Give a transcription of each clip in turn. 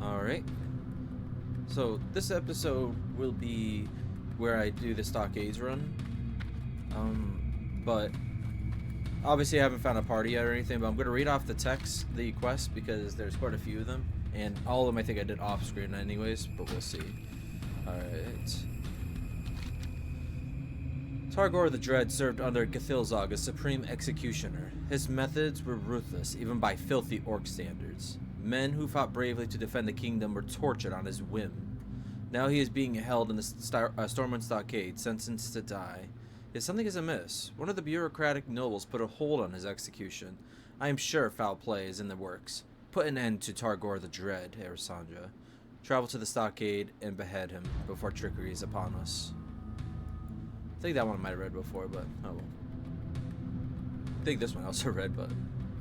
Alright. So, this episode will be where I do the Stockades run. But obviously I haven't found a party yet or anything, but I'm going to read off the quest, because there's quite a few of them. And all of them I think I did off screen anyways, but we'll see. Alright. Targor the Dread served under Githilzog as Supreme Executioner. His methods were ruthless, even by filthy orc standards. Men who fought bravely to defend the kingdom were tortured on his whim. Now he is being held in the Stormwind Stockade, sentenced to die. Yet something is amiss. One of the bureaucratic nobles put a hold on his execution. I am sure foul play is in the works. Put an end to Targor the Dread, Arisandra. Travel to the Stockade and behead him before trickery is upon us. I think that one I might have read before, but oh well. I think this one I also read, but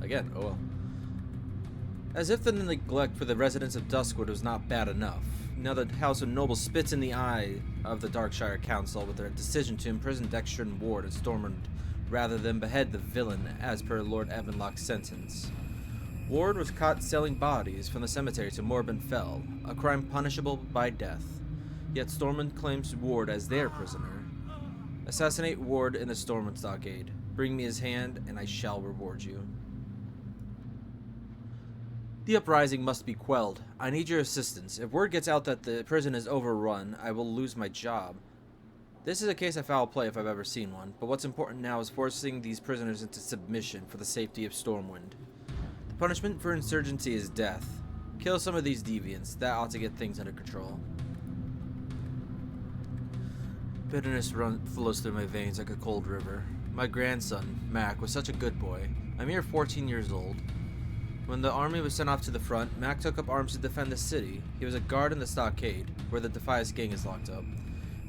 again, oh well. As if the neglect for the residents of Duskwood was not bad enough, now the House of Nobles spits in the eye of the Darkshire Council with their decision to imprison Dexter and Ward and Stormwind rather than behead the villain as per Lord Evanlock's sentence. Ward was caught selling bodies from the cemetery to Morbin Fell, a crime punishable by death. Yet Stormwind claims Ward as their prisoner. Assassinate Ward in the Stormwind Stockade. Bring me his hand, and I shall reward you. The uprising must be quelled. I need your assistance. If word gets out that the prison is overrun, I will lose my job. This is a case of foul play if I've ever seen one, but what's important now is forcing these prisoners into submission for the safety of Stormwind. The punishment for insurgency is death. Kill some of these deviants. That ought to get things under control. Bitterness flows through my veins like a cold river. My grandson, Mac, was such a good boy. A mere 14 years old. When the army was sent off to the front, Mac took up arms to defend the city. He was a guard in the stockade, where the Defias gang is locked up.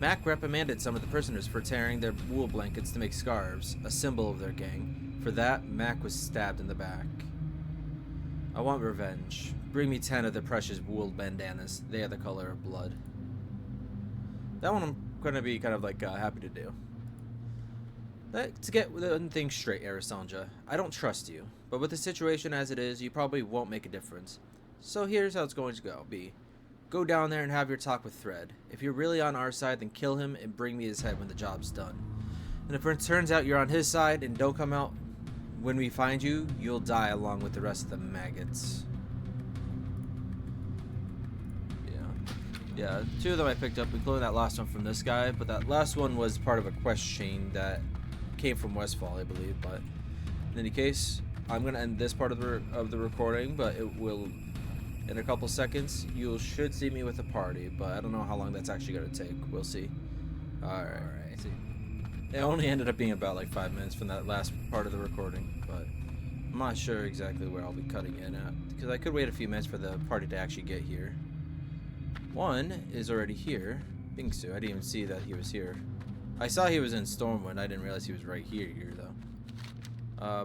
Mac reprimanded some of the prisoners for tearing their wool blankets to make scarves, a symbol of their gang. For that, Mac was stabbed in the back. I want revenge. Bring me 10 of the precious wool bandanas. They are the color of blood. That one I'm going to be kind of like happy to do. To get one thing straight, Arisandra, I don't trust you, but with the situation as it is, you probably won't make a difference. So here's how it's going to go. Go down there and have your talk with Thread. If you're really on our side, then kill him and bring me his head when the job's done. And if it turns out you're on his side and don't come out when we find you, you'll die along with the rest of the maggots. Yeah, 2 of them I picked up, including that last one from this guy, but that last one was part of a quest chain that came from Westfall, I believe. But in any case, I'm going to end this part of the recording, but it will, in a couple seconds, you should see me with a party, but I don't know how long that's actually going to take. We'll see. Alright. It only ended up being about like 5 minutes from that last part of the recording, but I'm not sure exactly where I'll be cutting in at, because I could wait a few minutes for the party to actually get here. One is already here. Bingsu, I didn't even see that he was here. I saw he was in Stormwind. I didn't realize he was right here though.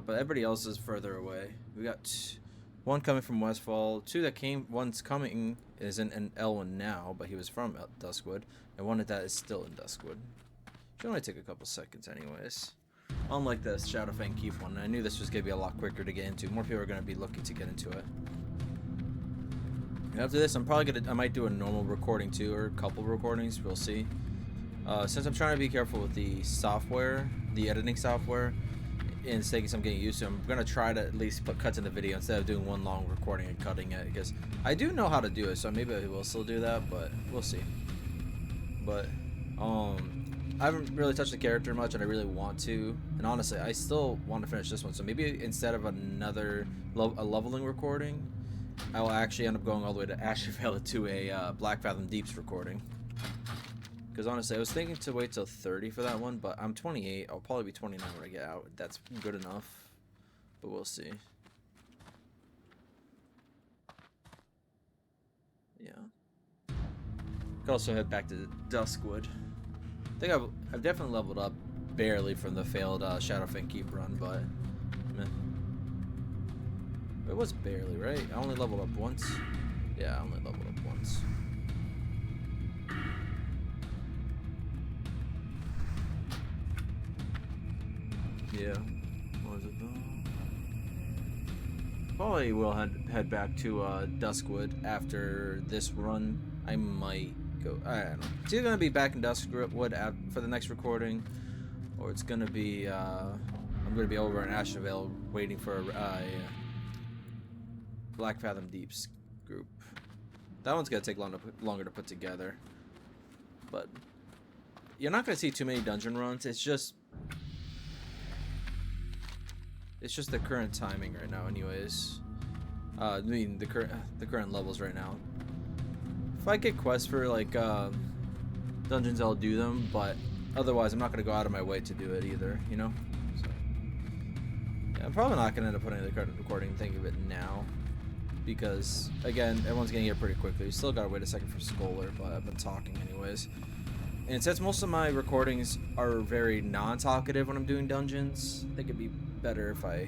But everybody else is further away. We got one coming from Westfall, 2 that came. One's coming is in Elwynn now, but he was from Duskwood, and one of that is still in Duskwood. Should only take a couple seconds, anyways. Unlike the Shadowfang Keep one, I knew this was gonna be a lot quicker to get into. More people are gonna be looking to get into it. After this, I might do a normal recording too, or a couple recordings. We'll see. Since I'm trying to be careful with the software, the editing software, and taking some getting used to, I'm gonna try to at least put cuts in the video instead of doing one long recording and cutting it, because I do know how to do it. So maybe I will still do that, but we'll see. But I haven't really touched the character much, and I really want to. And honestly, I still want to finish this one. So maybe instead of another a leveling recording, I will actually end up going all the way to Ashervale to a Black Fathom Deeps recording. Because honestly, I was thinking to wait till 30 for that one, but I'm 28. I'll probably be 29 when I get out. That's good enough, but we'll see. Yeah. Could also head back to Duskwood. I think I've definitely leveled up barely from the failed Shadowfang Keep run, but meh. It was barely, right? I only leveled up once. Yeah, I only leveled up once. Yeah. What was it though? Probably will head back to Duskwood after this run. I might go. I don't know. It's either gonna be back in Duskwood for the next recording, or it's gonna be I'm gonna be over in Ashenvale waiting for a Black Fathom Deeps group. That one's gonna take longer to put together, but you're not gonna see too many dungeon runs. It's just the current timing right now, anyways. I mean the current levels right now. If I get quests for like dungeons, I'll do them, but otherwise, I'm not gonna go out of my way to do it either. You know. So, yeah, I'm probably not gonna end up putting the current recording thing of it now, because again, everyone's getting here pretty quickly. You still gotta wait a second for Scholar, but I've been talking anyways. And since most of my recordings are very non-talkative when I'm doing dungeons, I think it'd be better if I...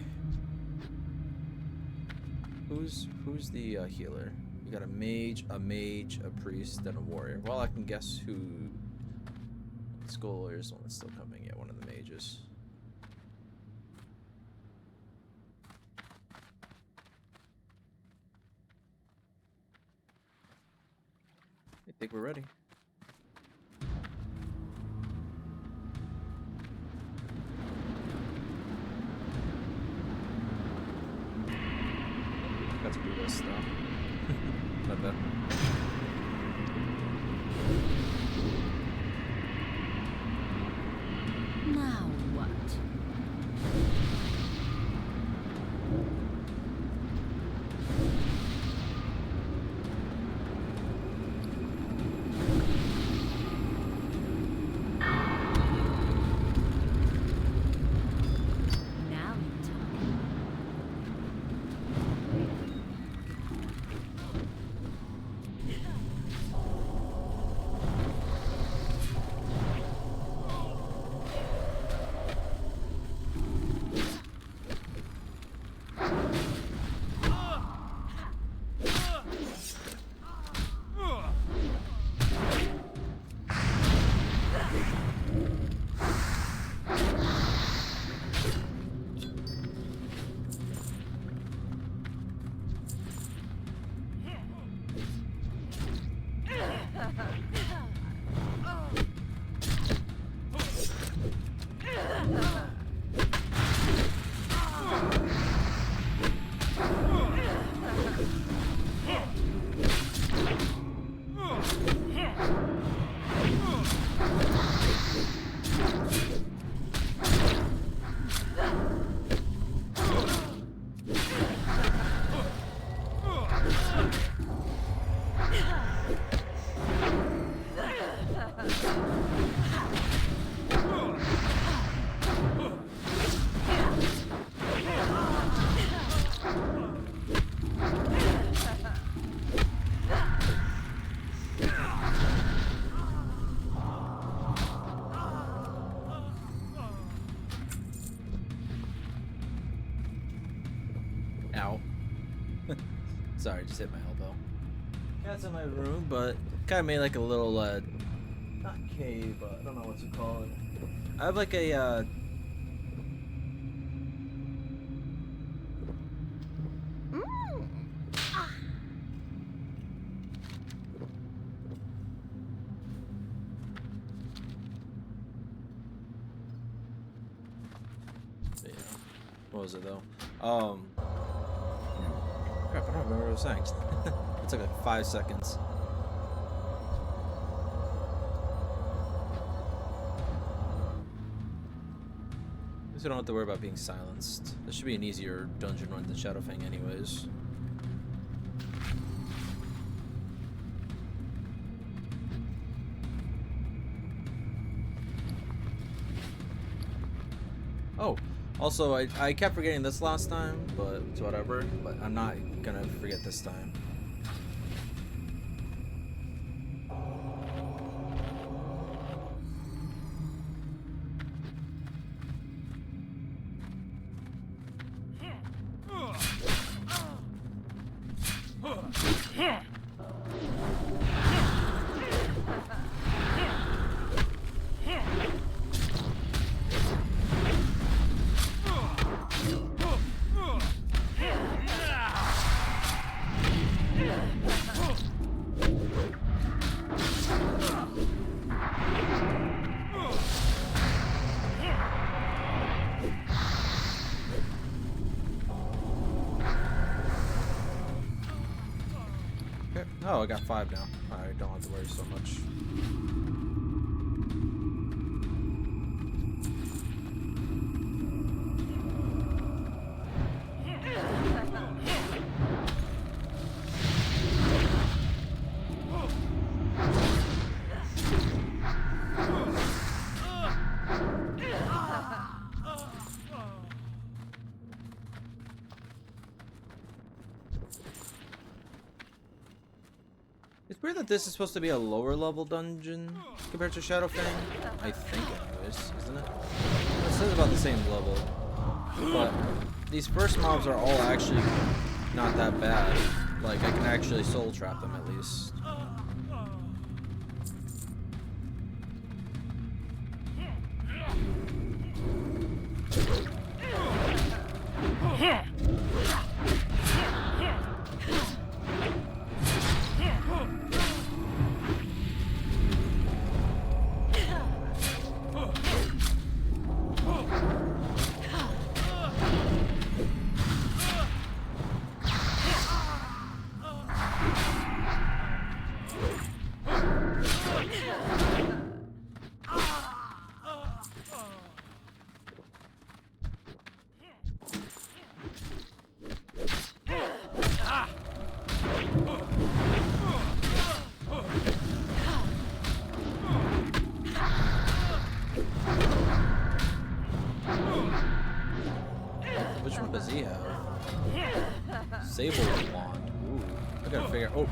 Who's the healer? You got a mage, a priest, and a warrior. Well, I can guess who... Scholar is the one that's still coming. Yeah, one of the mages. I think we're ready. Got to do this though. Not bad. Now what? Sorry, just hit my elbow. That's in my room, but kind of made like a little, not cave, but I don't know what to call it. I have like a, yeah. What was it though? Crap, I don't remember what I was saying. It took like 5 seconds. At least we don't have to worry about being silenced. This should be an easier dungeon run than Shadowfang anyways. Oh, also, I kept forgetting this last time, but it's whatever. But I'm not gonna forget this time. Okay. Oh, I got 5 now. Alright, don't have to worry so much. It's weird that this is supposed to be a lower level dungeon compared to Shadowfang. I think anyways, isn't it? It says about the same level. But these first mobs are all actually not that bad. Like, I can actually soul trap them at least. Which one does he have? Sable wand. Ooh, I gotta figure. Oh.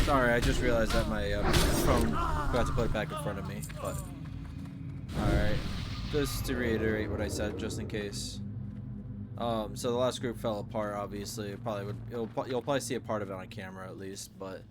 Sorry, I just realized that my phone forgot to put it back in front of me, but alright. Just to reiterate what I said, just in case. So the last group fell apart, obviously. You'll probably see a part of it on camera at least, but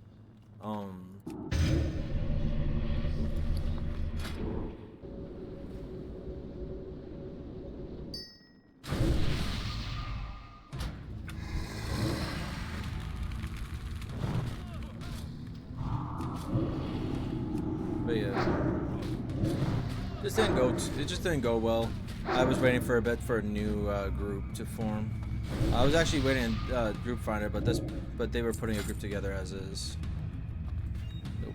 yeah, it just didn't go well. I was waiting for a bit for a new group to form. I was actually waiting in group finder, but they were putting a group together as is. Nope.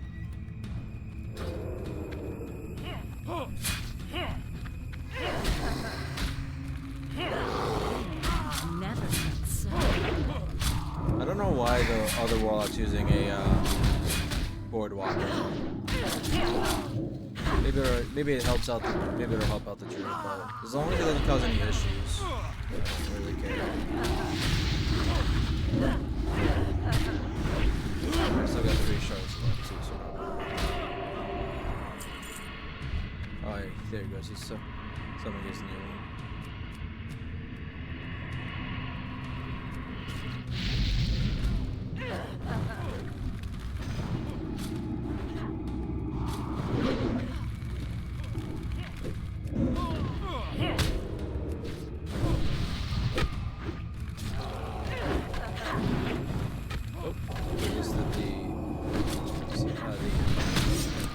I don't know why the other warlock's using a boardwalker. Maybe it helps out. Maybe it'll help out the druid, but as long as it doesn't cause any issues, I don't really care. I still got 3 shards left too, so. Oh, yeah, there he goes. He's summoning his new one.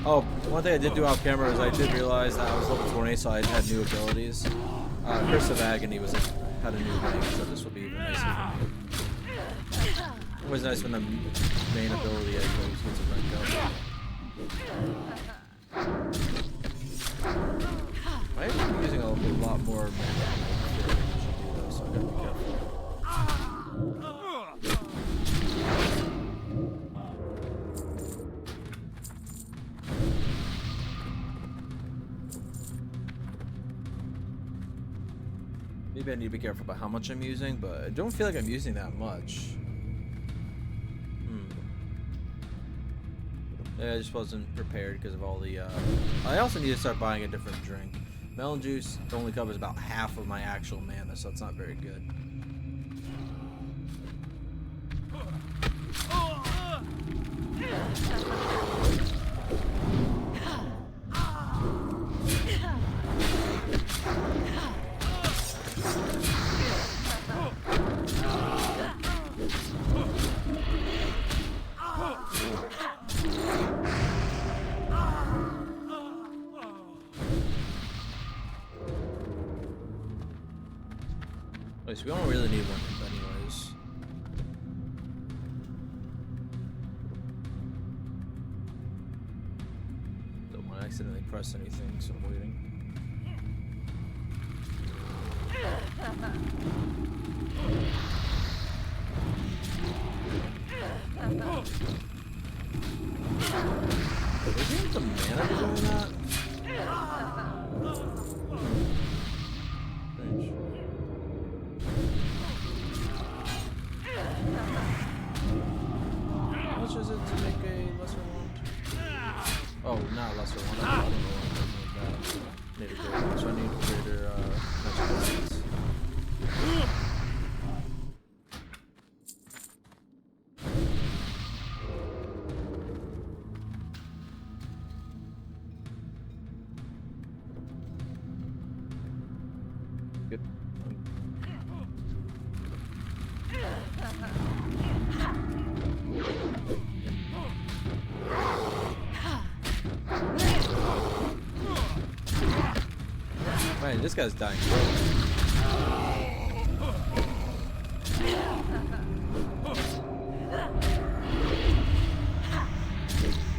Oh, one thing I did do off camera is I did realize that I was level 20, so I had new abilities. Curse of Agony had a new ring, so this will be even nicer for me. It was nice when the main ability I chose gets a rank up. I am using a lot more mana than I should do though, so I gotta be careful. Maybe I need to be careful about how much I'm using, but I don't feel like I'm using that much. Yeah, I just wasn't prepared because of all the, I also need to start buying a different drink. Melon juice only covers about half of my actual mana, so it's not very good. So we don't really need one anyways. Don't want to accidentally press anything, so I'm waiting. Did we get the mana for doing that? How much is it to make a lesser wand? Oh, not lesser wand. I don't know what I'm thinking of that. Need a greater one, so I need greater magic weapons. Good. Man, this guy's dying.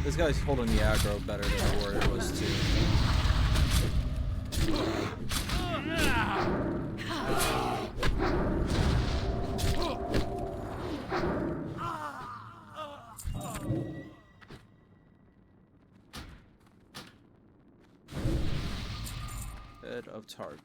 This guy's holding the aggro better than the warrior was too. Head of Targor.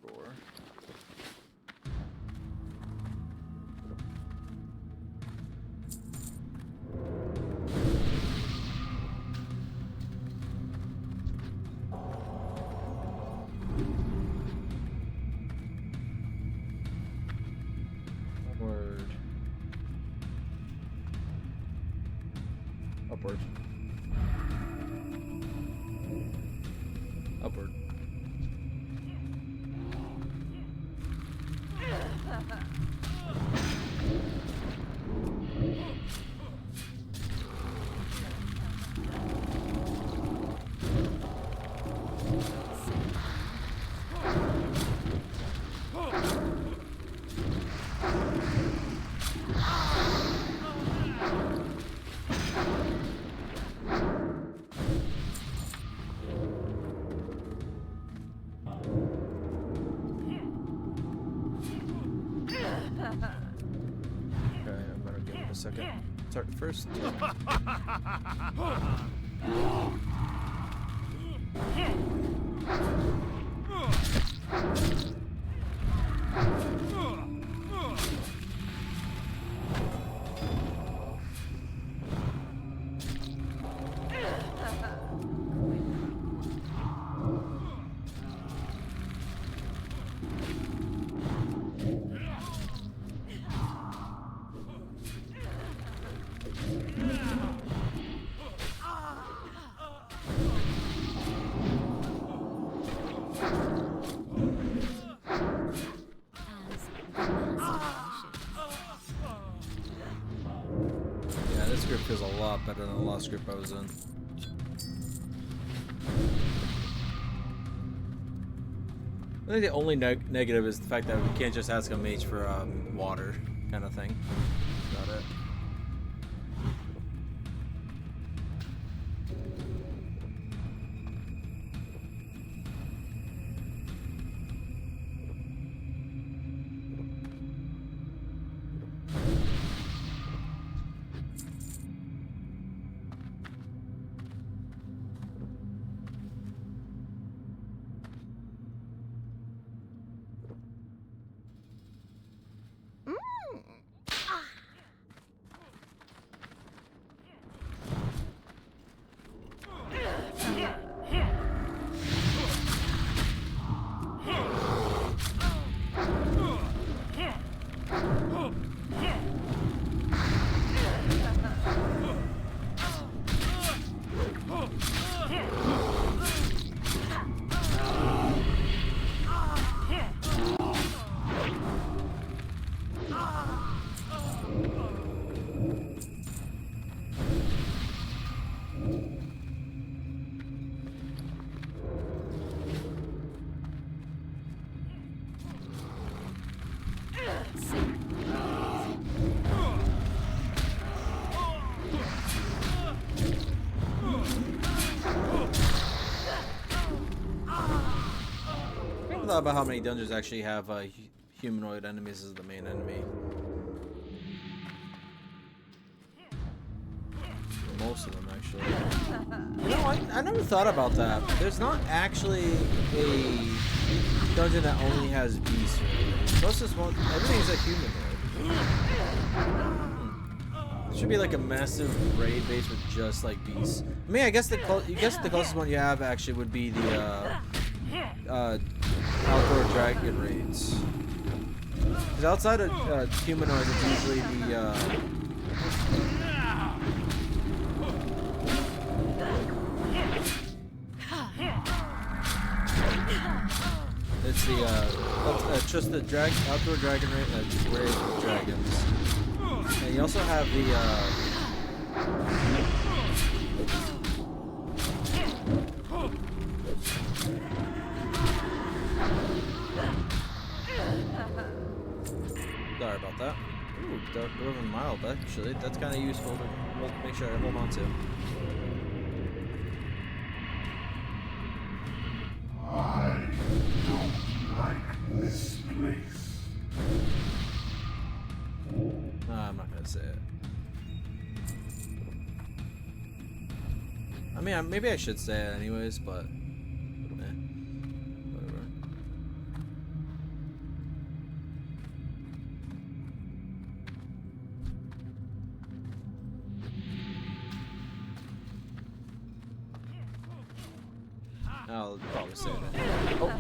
Upward. Upward. Second. Start first. Feels a lot better than the last group I was in. I think the only negative is the fact that we can't just ask a mage for water kind of thing. That's about it. thought about how many dungeons actually have humanoid enemies as the main enemy. Most of them, actually. You know, I never thought about that. There's not actually a dungeon that only has beasts. Closest one, everything's a humanoid. It should be like a massive raid base with just like beasts. I mean, I guess the closest one you have actually would be the outdoor dragon raids. Because outside of humanoids, it's usually the it's the just the outdoor dragon raid with dragons. And you also have the sorry about that. Ooh, Dwarven Mild, actually. That's kind of useful to make sure I hold on to. I don't like this place. I'm not gonna say it. I mean, maybe I should say it anyways, but whatever. I'll probably say that. Oh.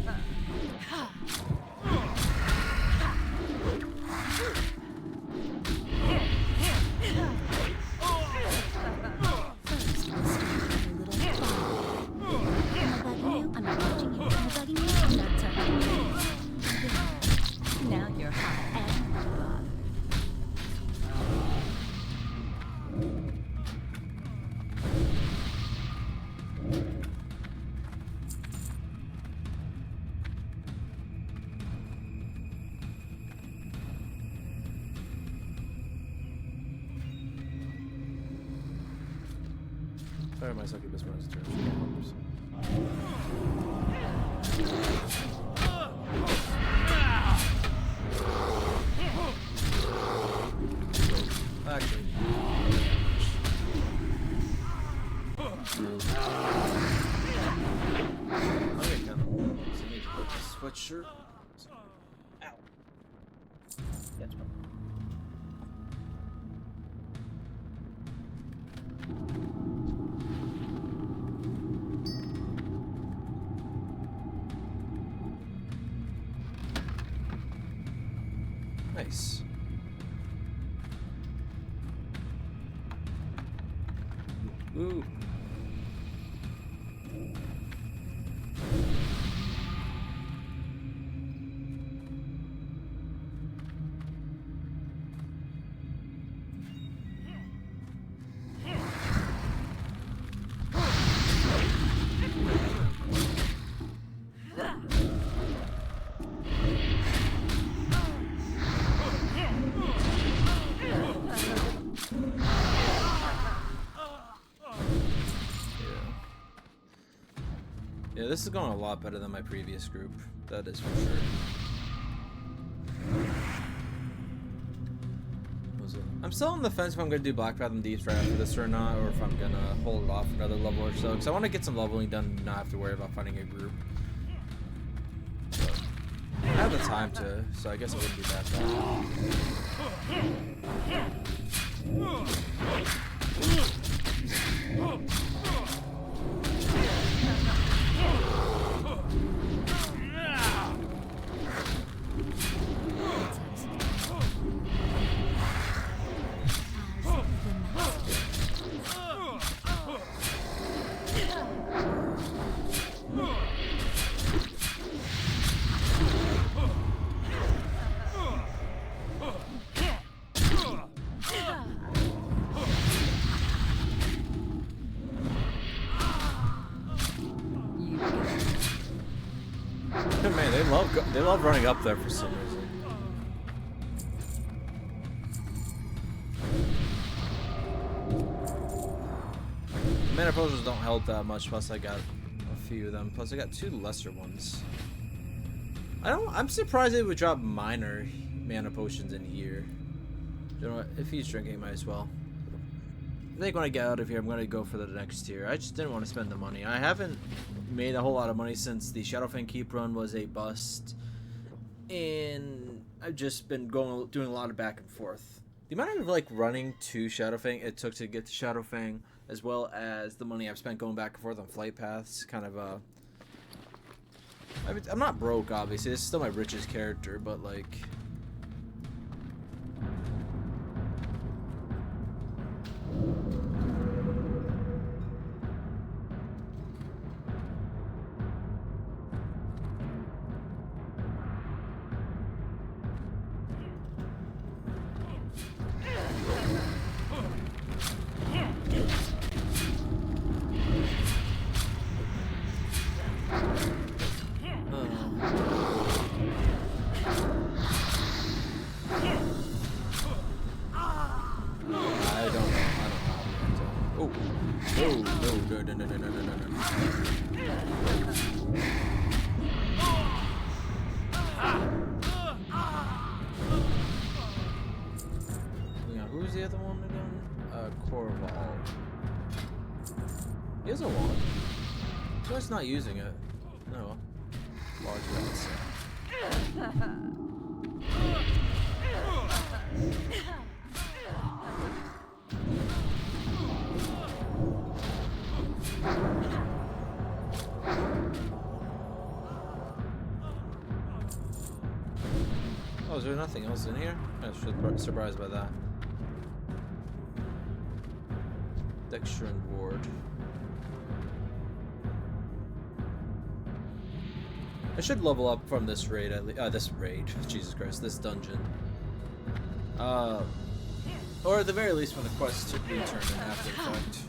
Sorry, my succubus runs turn. Actually. Okay, kind of. So I need to put the sweatshirt. Ow. That's fine. Nice. Ooh. Yeah, this is going a lot better than my previous group. That is for sure. I'm still on the fence if I'm going to do Black Fathom Deeps right after this or not, or if I'm going to hold it off another level or so. Because I want to get some leveling done and not have to worry about finding a group. But I have the time to, so I guess it wouldn't be that bad. Man, they love running up there for some reason. Mana potions don't help that much, plus I got a few of them. Plus I got two lesser ones. I'm surprised they would drop minor mana potions in here. You know what? If he's drinking, might as well. I think when I get out of here, I'm gonna go for the next tier. I just didn't want to spend the money. I haven't made a whole lot of money since the Shadowfang Keep run was a bust, and I've just been doing a lot of back and forth. The amount of like running to Shadowfang it took to get to Shadowfang, as well as the money I've spent going back and forth on flight paths, kind of I mean, I'm not broke, obviously. It's still my richest character, but like. Who's the other one again? Corval. He has a wand. So it's not using it. No. Large ones. Oh, is there nothing else in here? I was surprised by that. Dexter and Ward. I should level up from this raid at least. Jesus Christ, this dungeon. Or at the very least when the quest return in After Effect.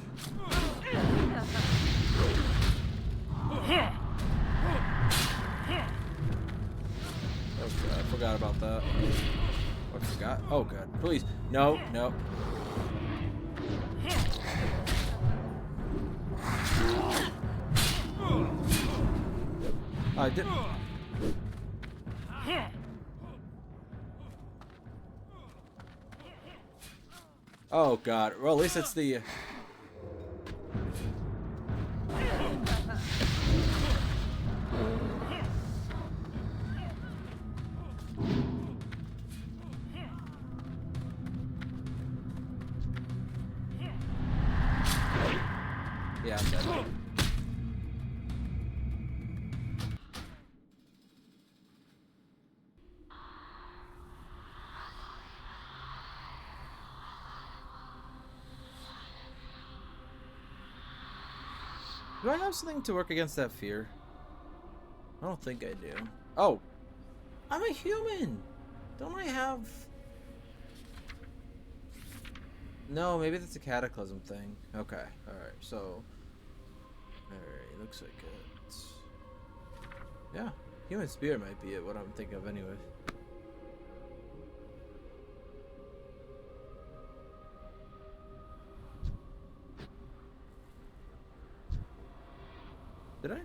Okay, I forgot about that. I forgot. Oh god, please. No, no. I did. Oh god. Well, at least it's the. Yeah, I'm dead. Do I have something to work against that fear? I don't think I do. Oh! I'm a human! Don't I have... No, maybe that's a cataclysm thing. Okay, alright, so... Alright, looks like it. Yeah, human spear might be it, what I'm thinking of anyway. Did I?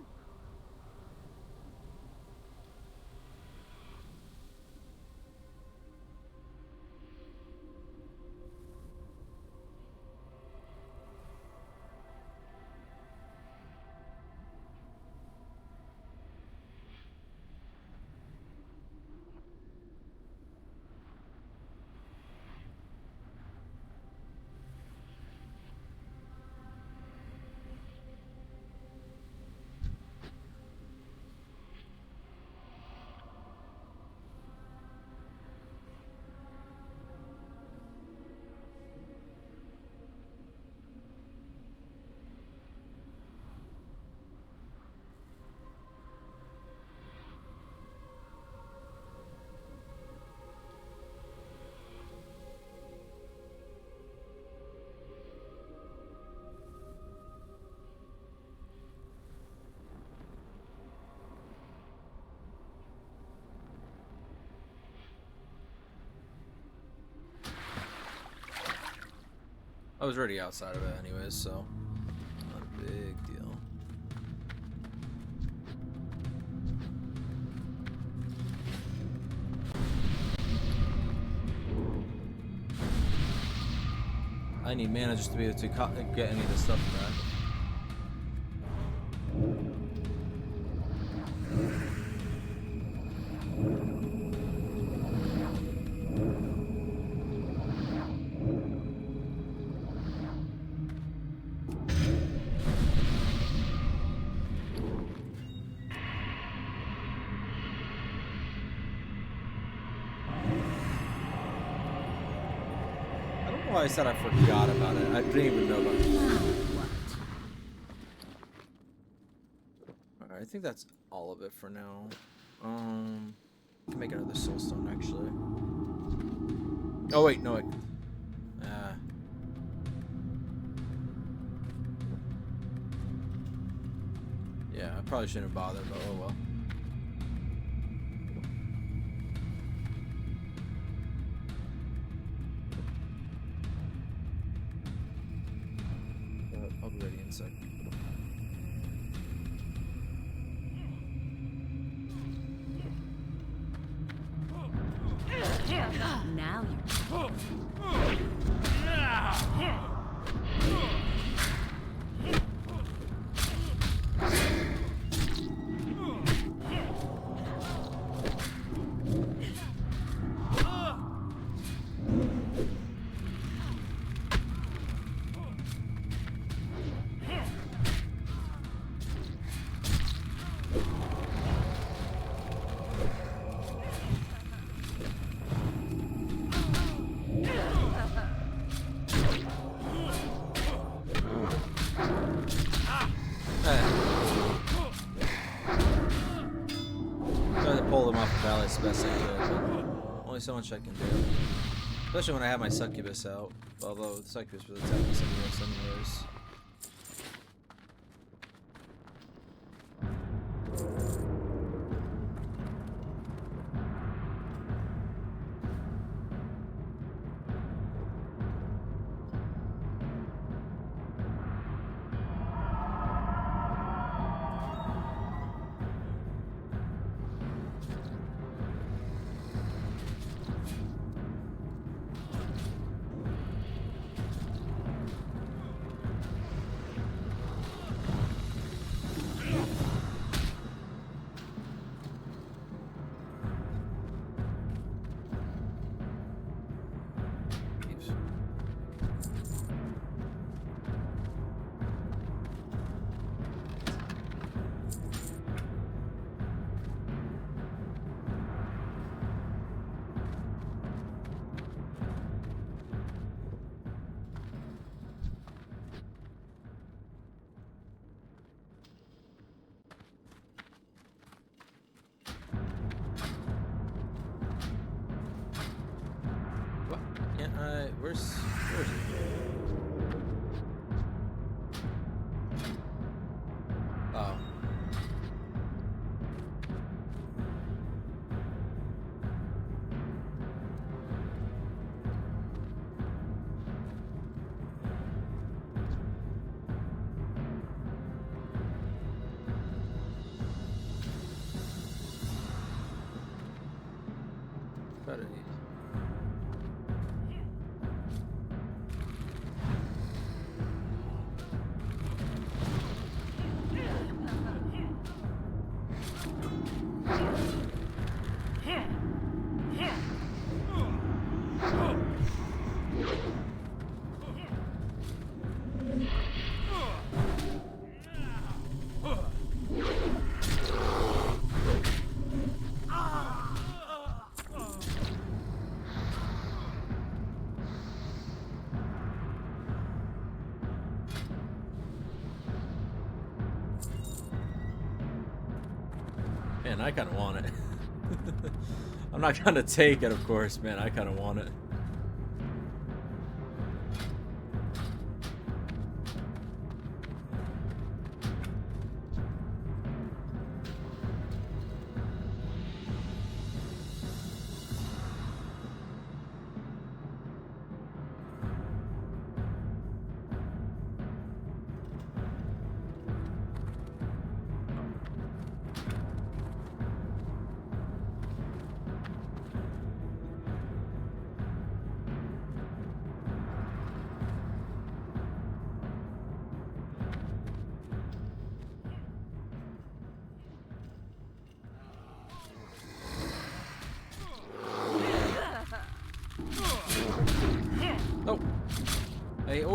I was already outside of it anyways, so not a big deal. I need mana just to be able to get any of this stuff back. I said I forgot about it. I didn't even know about it. Alright, I think that's all of it for now. Can make another soulstone actually. Oh wait, no wait. Yeah, I probably shouldn't bother, but oh well. I'll be ready in a sec. Now you. Best I could, but only so much I can do. Especially when I have my succubus out. Although the succubus was attacking somebody else anyways. Where's it? Oh. Better. Man, I kind of want it. I'm not gonna take it, of course, man. I kind of want it.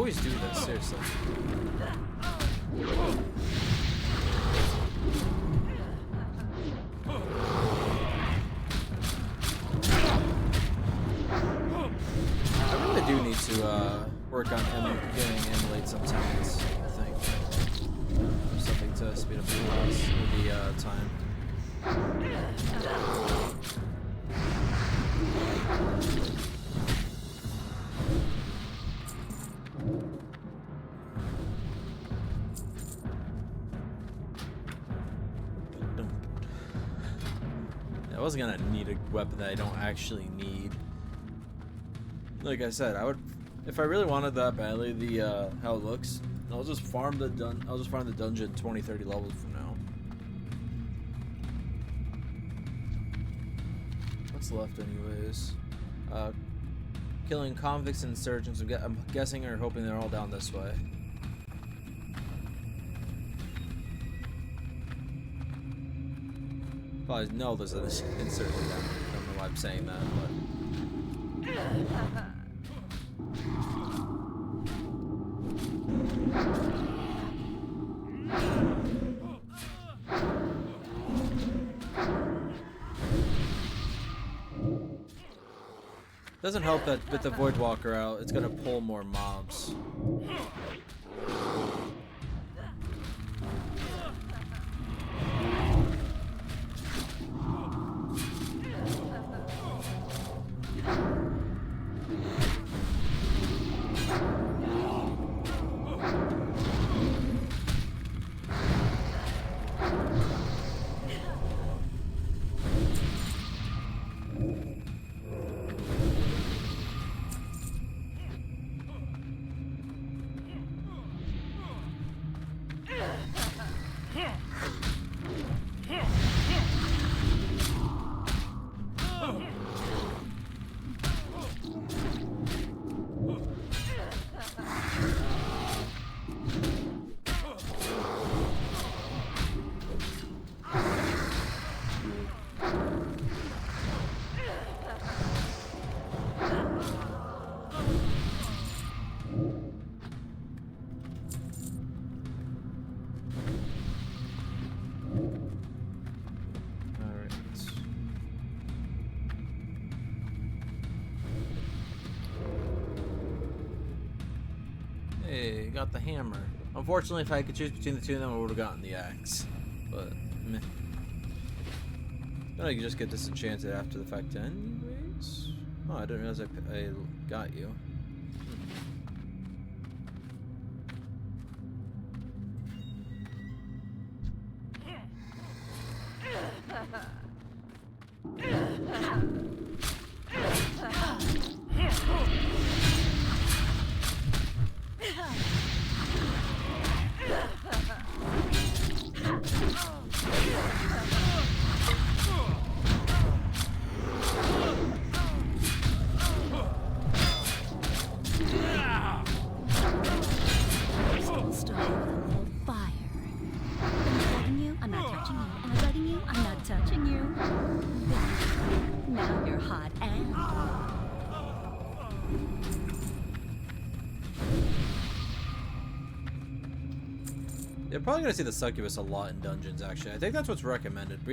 always do this, seriously. I really do need to work on getting emulate some talents, I think. Something to speed up the class or the time. I wasn't gonna need a weapon that I don't actually need. Like I said, I would, if I really wanted that badly, the how it looks, I'll just farm the dungeon 20, 30 levels from now. What's left, anyways? Killing convicts and insurgents. I'm guessing or hoping they're all down this way. Probably know there's an insurgent down there. I don't know why I'm saying that, but. Doesn't help that with the Voidwalker out, it's gonna pull more mobs. Hey, got the hammer. Unfortunately, if I could choose between the two of them, I would have gotten the axe. But, meh. Then I could just get disenchanted after the fact anyways. Oh, I didn't realize I got you. You're probably gonna see the succubus a lot in dungeons. Actually, I think that's what's recommended.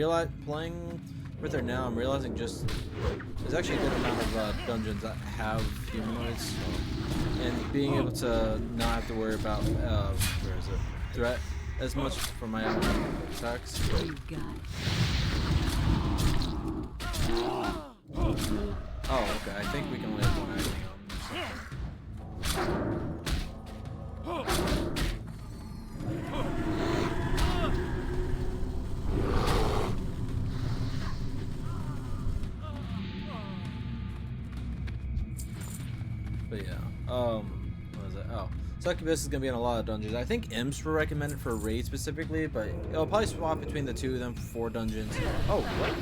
Playing with her now, I'm realizing just there's actually a good amount of dungeons that have humanoids, so, and being able to not have to worry about where is it, threat as much for my own attacks. You got Oh, okay. I think we can only have one agony on this. But yeah, what was it? Oh, succubus is gonna be in a lot of dungeons. I think imps were recommended for raid specifically, but it'll probably swap between the two of them for 4 dungeons. Oh, what?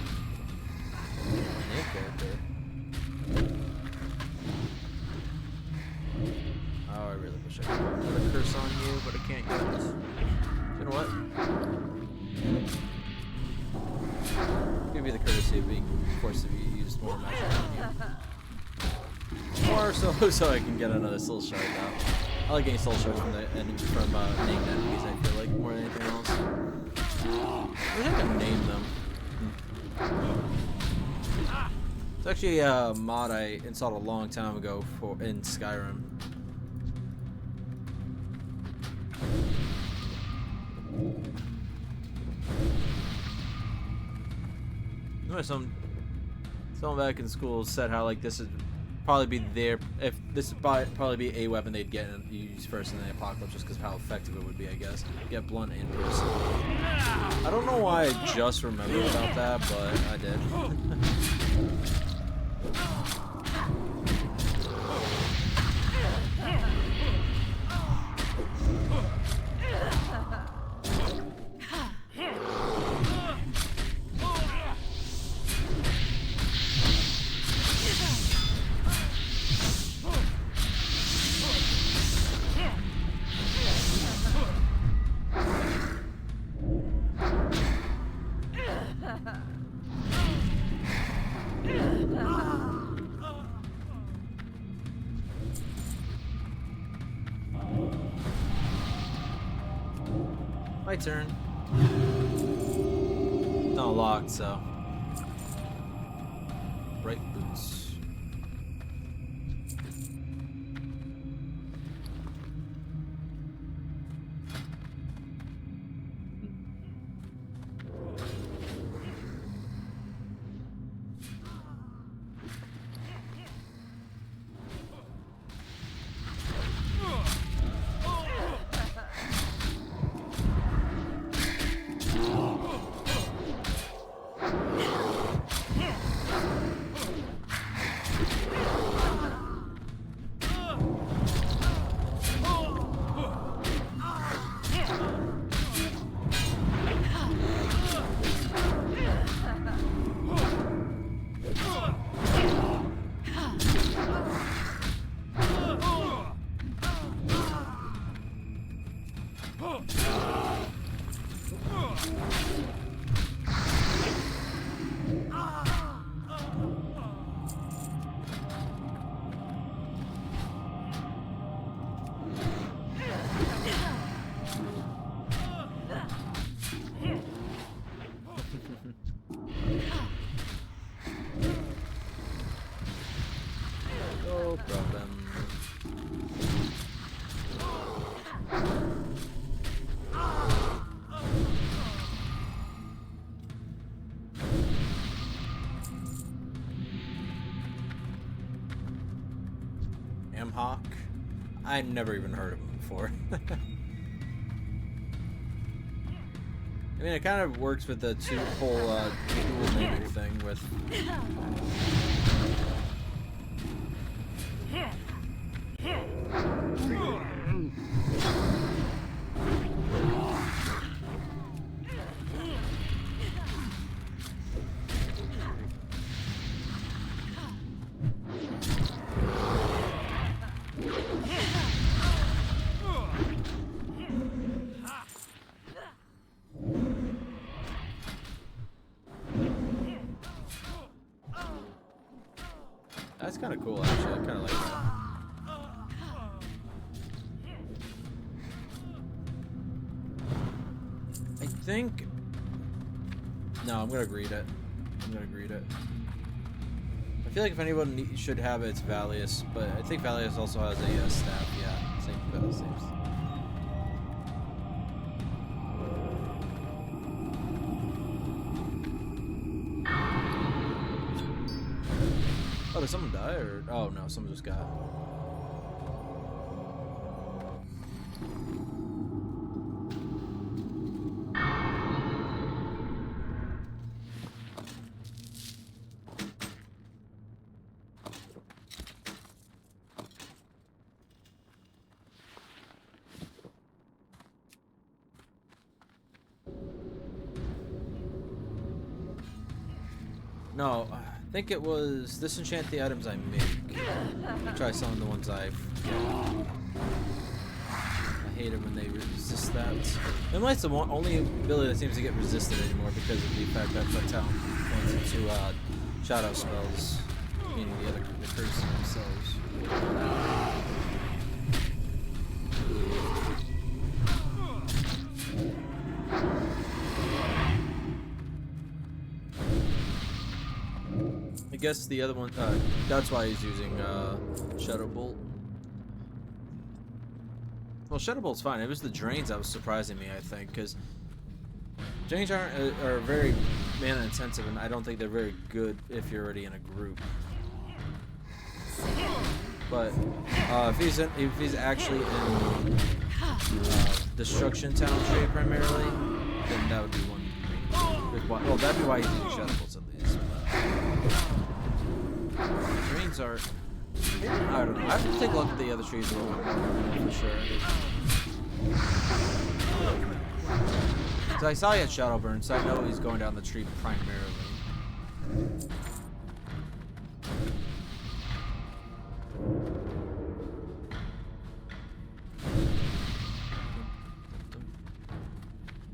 New character. Oh, I really wish I could put another curse on you, but I can't yet. You know what? Give me the courtesy of being forced to be used more magic on you. Or so I can get another soul shard out. I like getting soul shards from named enemies, I feel like, more than anything else. I wish I could name them. It's actually a mod I installed a long time ago in Skyrim. You know, someone back in school said how like this would probably be this would probably be a weapon they'd get and use first in the apocalypse just because of how effective it would be, I guess. Get blunt and piercing. I don't know why I just remembered about that, but I did. My turn. Not locked, so. Bright boots. Hawk. I've never even heard of him before. I mean, it kind of works with the whole dual naming thing with. That's kind of cool, actually. I kind of like that. I think. No, I'm gonna greet it. I feel like if anyone should have it, it's Valius, but I think Valius also has a staff. Yeah, same. Oh, did someone die or? Oh no, someone just got. No, I think it was disenchant the items I make. Try selling the ones I hate it when they resist that. Moonlight's the only ability that seems to get resisted anymore because of the fact that the talent points into shadow spells, meaning the curses themselves. guess the other one, that's why he's using Shadow Bolt. Well, Shadow Bolt's fine. It was the drains that was surprising me, I think, because drains are very mana intensive, and I don't think they're very good if you're already in a group. But if he's actually in Destruction Town trade primarily, then that would be one. Well, that'd be why he's using Shadow Bolts at least. But drains are. I don't know. I have to take a look at the other trees a little bit more for sure. So I saw he had Shadow Burn, so I know he's going down the tree primarily.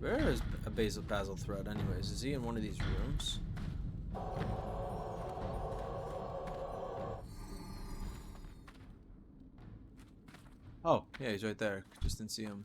Where is a Basil Thread anyways? Is he in one of these rooms? Oh, yeah, he's right there. Just didn't see him.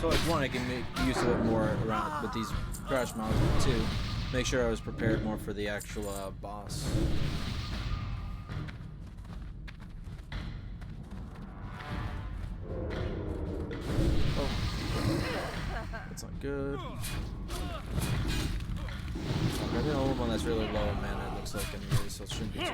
So like one, I can make use of it more around with these crash mobs, but two, make sure I was prepared more for the actual boss. Oh, that's not good. Okay, the only one that's really low in mana, it looks like, anyway, so it shouldn't be too bad.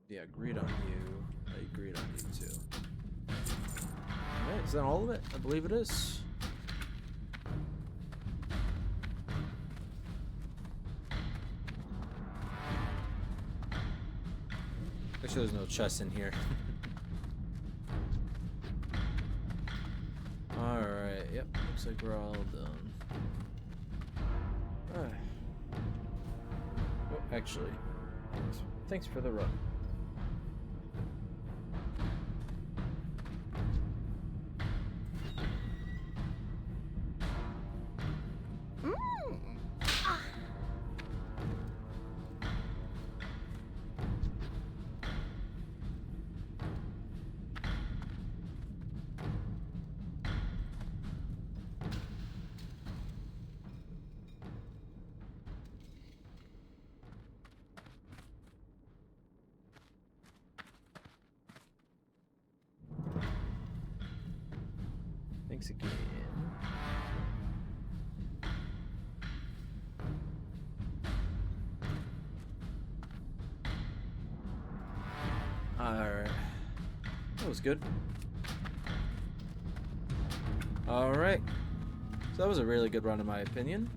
Yeah, agreed on you. I agreed on you too. Alright, is that all of it? I believe it is. Actually, there's no chest in here. Alright, yep. Looks like we're all done. Alright. Oh, actually, thanks for the run. Thanks again. Alright. That was good. Alright. So that was a really good run in my opinion.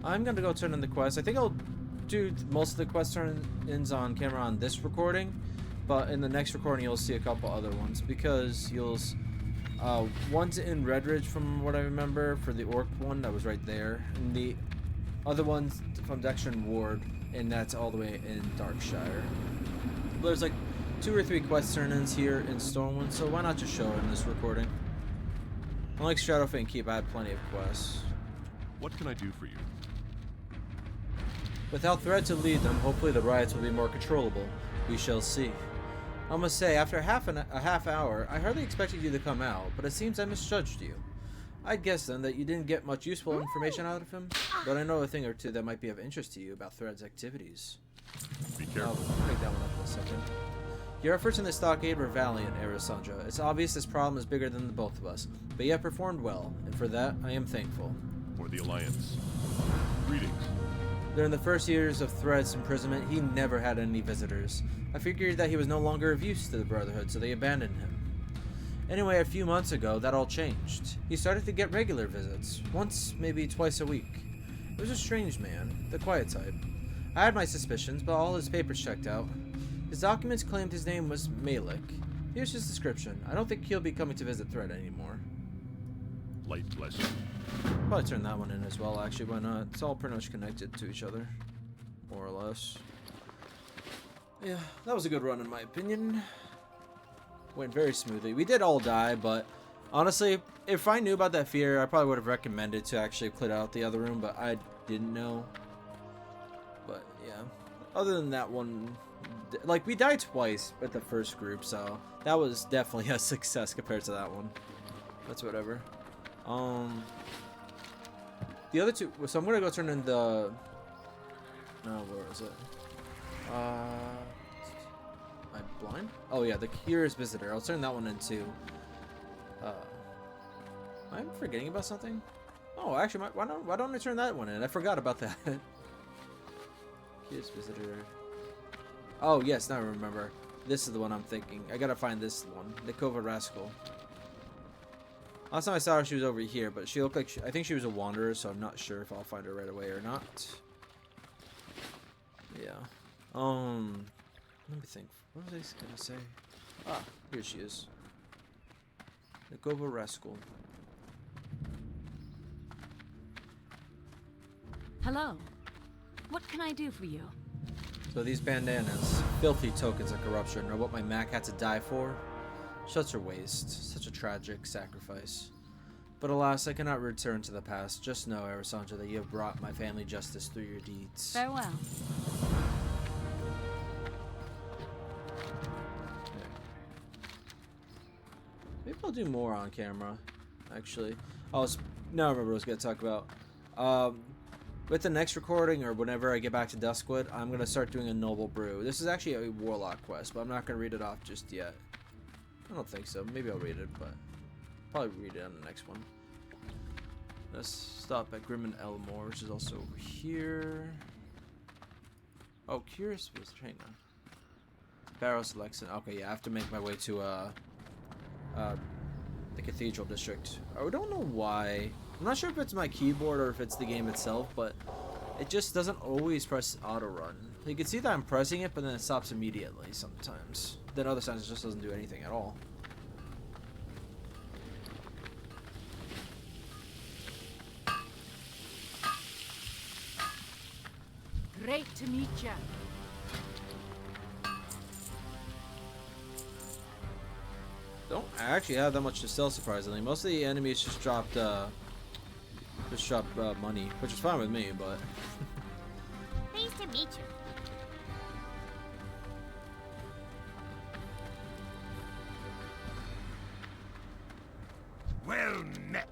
I'm gonna go turn in the quest. I think I'll do most of the quest turn-ins on camera on this recording, but in the next recording you'll see a couple other ones because you'll... one's in Redridge from what I remember for the orc one that was right there, and the other one's from Dexter and Ward, and that's all the way in Darkshire. There's like 2 or 3 quest turn-ins here in Stormwind, so why not just show it in this recording? Unlike Shadowfang Keep, I had plenty of quests. What can I do for you? Without threat to lead them, hopefully the riots will be more controllable. We shall see. I must say, after a half hour, I hardly expected you to come out, but it seems I misjudged you. I'd guess then that you didn't get much useful information out of him, but I know a thing or two that might be of interest to you about Thread's activities. Be careful. I'll pick that one up in a second. Your efforts in the Stockade were valiant, Arisandra. It's obvious this problem is bigger than the both of us, but you have performed well, and for that, I am thankful. For the Alliance. Greetings. During the first years of Thread's imprisonment, he never had any visitors. I figured that he was no longer of use to the Brotherhood, so they abandoned him. Anyway, a few months ago, that all changed. He started to get regular visits, once, maybe twice a week. He was a strange man, the quiet type. I had my suspicions, but all his papers checked out. His documents claimed his name was Malik. Here's his description. I don't think he'll be coming to visit Thread anymore. Light bless you. Probably turn that one in as well, actually. Why not? It's all pretty much connected to each other. More or less. Yeah, that was a good run in my opinion. Went very smoothly. We did all die, but honestly, if I knew about that fear, I probably would have recommended to actually clear out the other room, but I didn't know. But yeah, other than that one, like we died twice with the first group, so that was definitely a success compared to that one. That's whatever. The other two, so I'm gonna go turn in the, where is it? Am I blind? Oh yeah, the Curious Visitor. I'll turn that one into, I'm forgetting about something? Oh, actually, why don't I turn that one in? I forgot about that. Curious Visitor. Oh yes, now I remember. This is the one I'm thinking. I gotta find this one. The Kova Rascal. Last time I saw her, she was over here, but she looked like I think she was a wanderer, so I'm not sure if I'll find her right away or not. Yeah. Let me think. What was I gonna say? Ah, here she is. The Kova Rascal. Hello. What can I do for you? So these bandanas, filthy tokens of corruption, are what my Mac had to die for. Such a waste, such a tragic sacrifice. But alas, I cannot return to the past. Just know, Arisandra, that you have brought my family justice through your deeds. Farewell. Maybe I'll do more on camera, actually. Now I remember what I was going to talk about. With the next recording, or whenever I get back to Duskwood, I'm going to start doing a Noble Brew. This is actually a Warlock quest, but I'm not going to read it off just yet. I don't think so. Maybe I'll read it, but probably read it on the next one. Let's stop at Grim and Elmore, which is also over here. Oh, Curious was hang on. Barrow Selection. Okay, yeah, I have to make my way to the Cathedral District. I don't know why. I'm not sure if it's my keyboard or if it's the game itself, but it just doesn't always press auto run. You can see that I'm pressing it, but then it stops immediately sometimes. Then other times it just doesn't do anything at all. Great to meet you. Don't actually have that much to sell, surprisingly. Most of the enemies just dropped money, which is fine with me, but Pleased to meet you. Well met.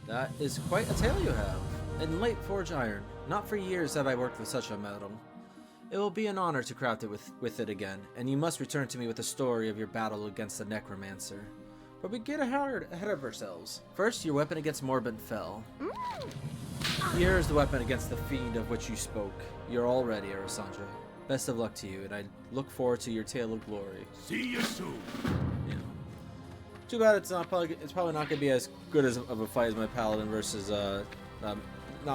that is quite a tale you have. In light forge iron. Not for years have I worked with such a metal. It will be an honor to craft it with it again, and you must return to me with the story of your battle against the Necromancer. But we get ahead of ourselves. First, your weapon against Morbid fell. Here is the weapon against the fiend of which you spoke. You're all ready, Arisandra. Best of luck to you, and I look forward to your tale of glory. See you soon. You know. Too bad it's probably not gonna be as good of a fight as my paladin versus not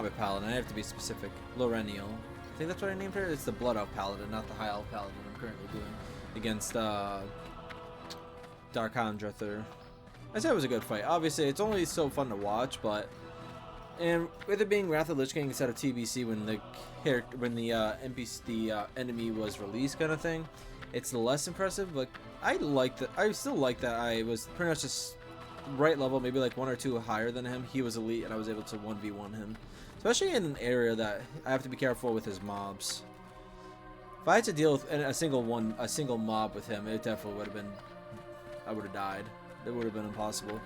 my paladin. I have to be specific. Laurethiel. I think that's what I named her. It's the Blood Elf Paladin, not the High Elf Paladin I'm currently doing against Darkhandrather. I said it was a good fight. Obviously, it's only so fun to watch, but And with it being Wrath of the Lich King instead of TBC when the NPC, the enemy was released kind of thing, it's less impressive. But I still like that I was pretty much just right level, maybe like 1 or 2 higher than him. He was elite, and I was able to 1v1 him, especially in an area that I have to be careful with his mobs. If I had to deal with a single mob with him, it definitely would have been. I would have died. It would have been impossible.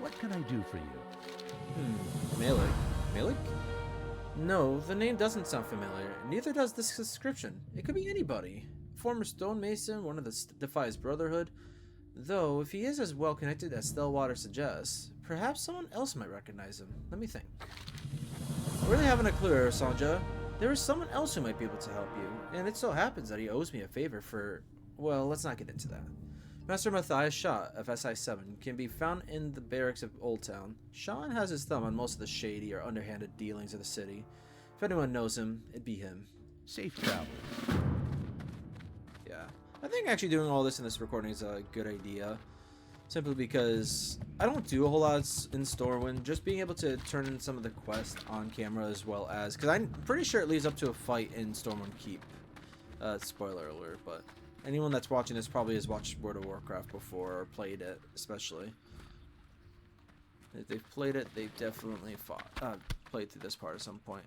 What can I do for you? Malik. Malik? No, the name doesn't sound familiar. Neither does this description. It could be anybody. Former stonemason, one of the Defies Brotherhood. Though, if he is as well connected as Stellwater suggests, perhaps someone else might recognize him. Let me think. I really haven't a clue, Arisandra. There is someone else who might be able to help you, and it so happens that he owes me a favor for... Well, let's not get into that. Master Matthias Shaw of SI7 can be found in the barracks of Old Town. Sean has his thumb on most of the shady or underhanded dealings of the city. If anyone knows him, it'd be him. Safe travel. Yeah. I think actually doing all this in this recording is a good idea. Simply because I don't do a whole lot in Stormwind. Just being able to turn in some of the quests on camera as well as... Because I'm pretty sure it leads up to a fight in Stormwind Keep. Spoiler alert, but... Anyone that's watching this probably has watched World of Warcraft before or played it, especially. If they've played it, they've definitely played through this part at some point.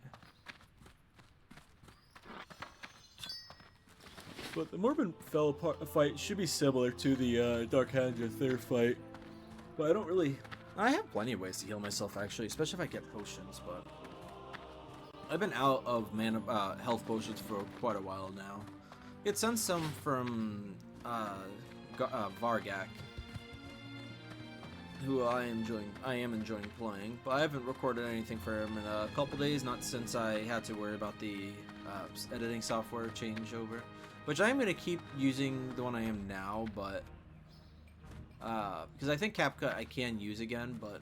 But the Morbid Fell fight should be similar to the Dark Handra third fight. But I don't really... I have plenty of ways to heal myself, actually, especially if I get potions, but... I've been out of health potions for quite a while now. It sent some from Vargak, who I am enjoying playing, but I haven't recorded anything for him in a couple days, not since I had to worry about the editing software changeover, which I am going to keep using the one I am now, but because I think CapCut I can use again, but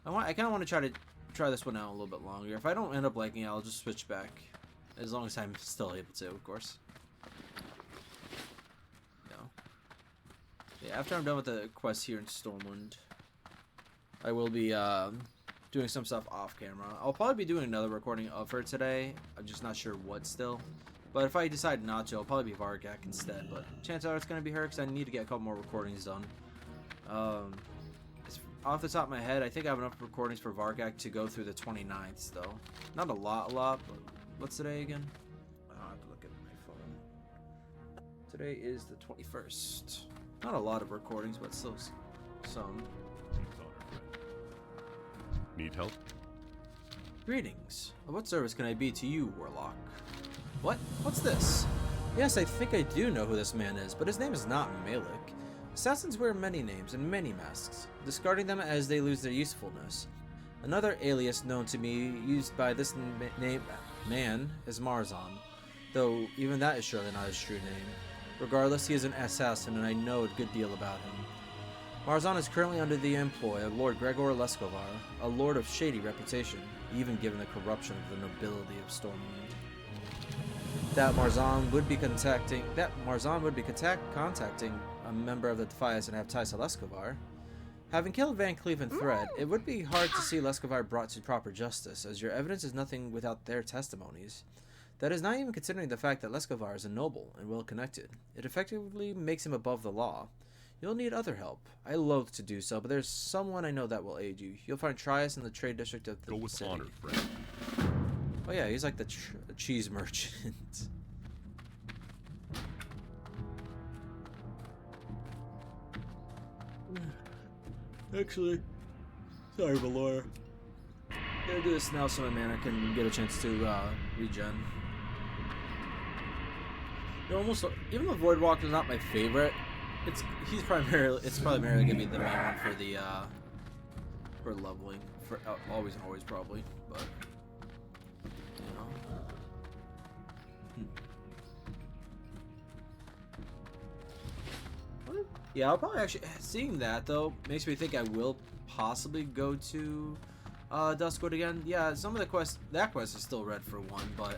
I kind of want to try this one out a little bit longer. If I don't end up liking it, I'll just switch back, as long as I'm still able to, of course. Yeah, after I'm done with the quest here in Stormwind, I will be doing some stuff off camera. I'll probably be doing another recording of her today. I'm just not sure what still. But if I decide not to, I'll probably be Vargak instead. But chances are it's going to be her because I need to get a couple more recordings done. Off the top of my head, I think I have enough recordings for Vargak to go through the 29th still. Not a lot, but what's today again? I'll have to look at my phone. Today is the 21st. Not a lot of recordings, but still some. Need help? Greetings. Of what service can I be to you, Warlock? What? What's this? Yes, I think I do know who this man is, but his name is not Malik. Assassins wear many names and many masks, discarding them as they lose their usefulness. Another alias known to me used by this man is Marzon, though even that is surely not his true name. Regardless, he is an assassin, and I know a good deal about him. Marzon is currently under the employ of Lord Gregor Leskovar, a lord of shady reputation, even given the corruption of the nobility of Stormwind. That Marzon would be contacting a member of the Defias and have ties to Leskovar. Having killed Van Cleef and Thread, it would be hard to see Leskovar brought to proper justice, as your evidence is nothing without their testimonies. That is not even considering the fact that Leskovar is a noble and well-connected. It effectively makes him above the law. You'll need other help. I loathe to do so, but there's someone I know that will aid you. You'll find Trias in the trade district of the Go with city. honor, friend. Oh yeah, he's like the cheese merchant. Actually, sorry, Valor. I'm gonna do this now so my mana can get a chance to regen. You're almost, even though Voidwalker is not my favorite, it's primarily gonna be the main one for the for leveling, for always and always probably, but you know. Yeah, I'll probably actually, seeing that though makes me think I will possibly go to Duskwood again. Yeah, some of the quests, that quest is still red for one, but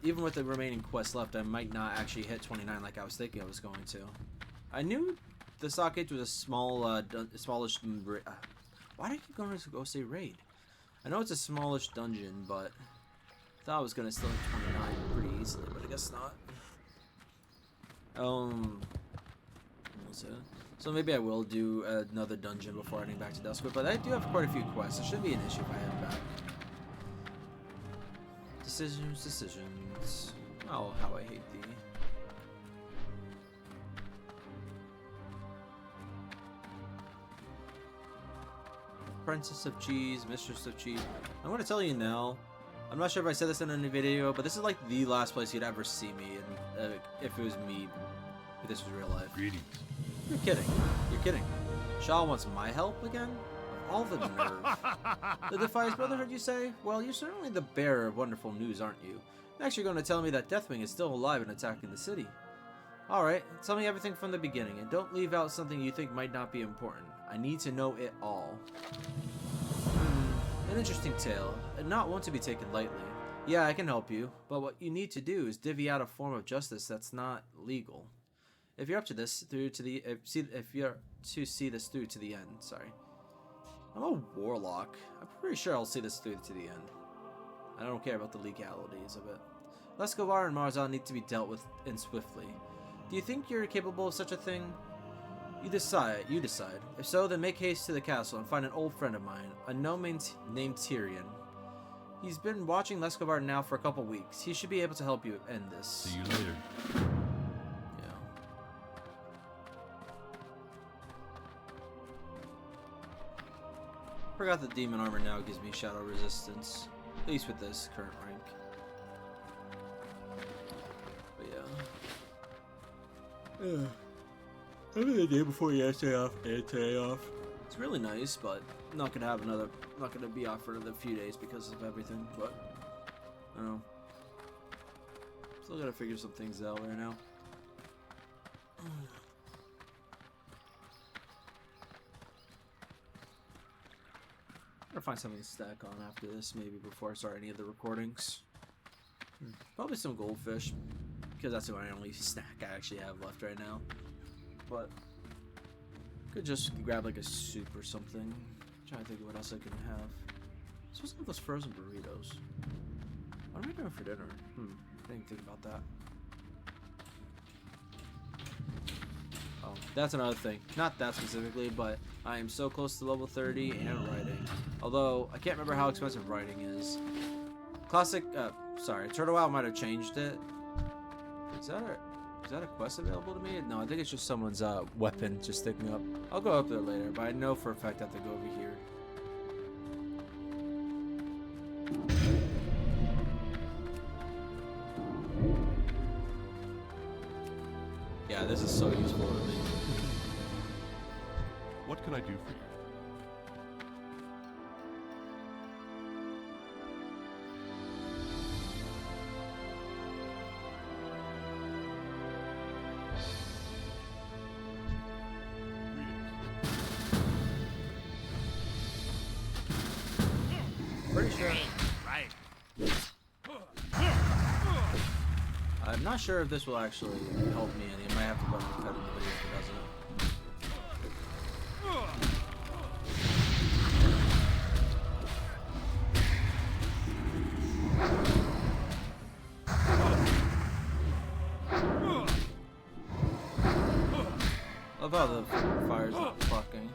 even with the remaining quests left, I might not actually hit 29 like I was thinking I was going to. I knew the Stockades was a smallish. Why did I keep going to go say raid? I know it's a smallish dungeon, but I thought I was gonna still hit 29 pretty easily, but I guess not. So maybe I will do another dungeon before heading back to Duskwood, but I do have quite a few quests. It shouldn't be an issue if I head back. Decisions. Oh, how I hate thee. Princess of Cheese, Mistress of Cheese. I'm gonna tell you now. I'm not sure if I said this in any video, but this is like the last place you'd ever see me, and if it was me, if this was real life. Greetings. You're kidding. You're kidding. Shaw wants my help again? Of all the nerve. The Defies Brotherhood, you say? Well, you're certainly the bearer of wonderful news, aren't you? Next, you're going to tell me that Deathwing is still alive and attacking the city. Alright, tell me everything from the beginning, and don't leave out something you think might not be important. I need to know it all. An interesting tale, and not one to be taken lightly. Yeah, I can help you, but what you need to do is divvy out a form of justice that's not legal. If you're up to this if you're to see this through to the end, sorry. I'm a warlock. I'm pretty sure I'll see this through to the end. I don't care about the legalities of it. Lescovar and Marzan need to be dealt with and swiftly. Do you think you're capable of such a thing? You decide. If so, then make haste to the castle and find an old friend of mine, a gnome named Tyrion. He's been watching Lescovar now for a couple weeks. He should be able to help you end this. See you later. Yeah. Forgot that demon armor now gives me shadow resistance, at least with this current rank. But yeah. Maybe the day before you stay off and today off. It's really nice, but not gonna be off for another few days because of everything. But I don't know. Still gotta figure some things out right now. Gotta find something to stack on after this, maybe before I start any of the recordings. Probably some goldfish, because that's the only snack I actually have left right now. But could just grab like a soup or something. I'm trying to think of what else I can have. Supposed to have those frozen burritos. What am I doing for dinner? I didn't think about that. Oh, that's another thing. Not that specifically, but I am so close to level 30 and writing. Although I can't remember how expensive writing is. Turtle Wow might have changed it. Is that a quest available to me? No, I think it's just someone's weapon just sticking up. I'll go up there later, but I know for a fact I have to go over here. Yeah, this is so useful to me. What can I do for you? Pretty sure. Right. I'm not sure if this will actually help me any. I might have to let me cut in the video if it doesn't. Love how the fire's not fucking.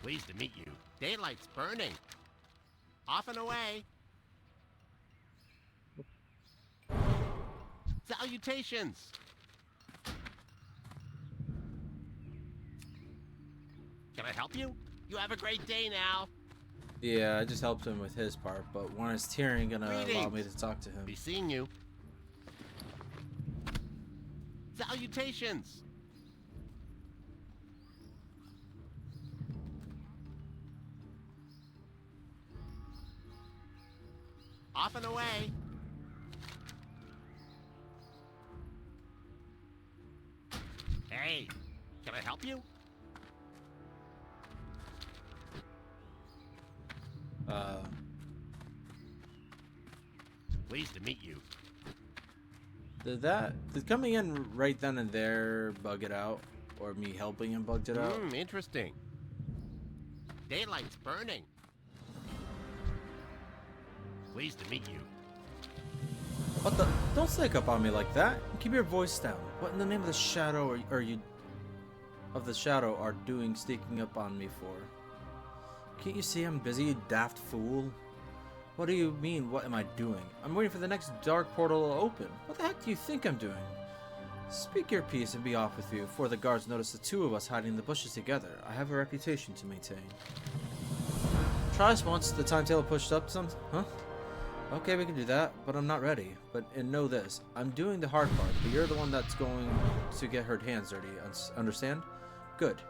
Pleased to meet you. Daylight's burning. Off and away. Salutations. Can I help you? You have a great day now. Yeah, I just helped him with his part, but when is Tyrion gonna allow me to talk to him? Be seeing you. Salutations. Off and away. Hey, can I help you? Pleased to meet you. Did coming in right then and there bug it out? Or me helping him bugged it out? Interesting. Daylight's burning. Pleased to meet you. What the? Don't sneak up on me like that. Keep your voice down. What in the name of the shadow are you doing sneaking up on me for? Can't you see I'm busy, you daft fool? What do you mean, what am I doing? I'm waiting for the next dark portal to open. What the heck do you think I'm doing? Speak your piece and be off with you, before the guards notice the two of us hiding in the bushes together. I have a reputation to maintain. Try us once, the timetable pushed up some, huh? Okay, we can do that, but I'm not ready. And know this, I'm doing the hard part, but you're the one that's going to get her hands dirty, understand? Good.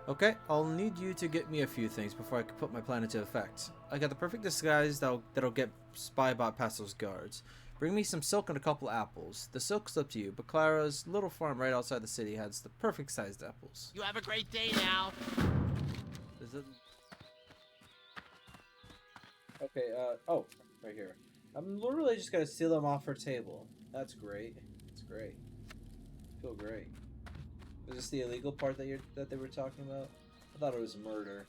Okay, I'll need you to get me a few things before I can put my plan into effect. I got the perfect disguise that'll get Spybot past those guards. Bring me some silk and a couple apples. The silk's up to you, but Clara's little farm right outside the city has the perfect sized apples. You have a great day now. Is it? Okay, oh, right here. I'm literally just gonna steal them off her table. That's great. That's great. Feel great. Was this the illegal part that they were talking about? I thought it was murder.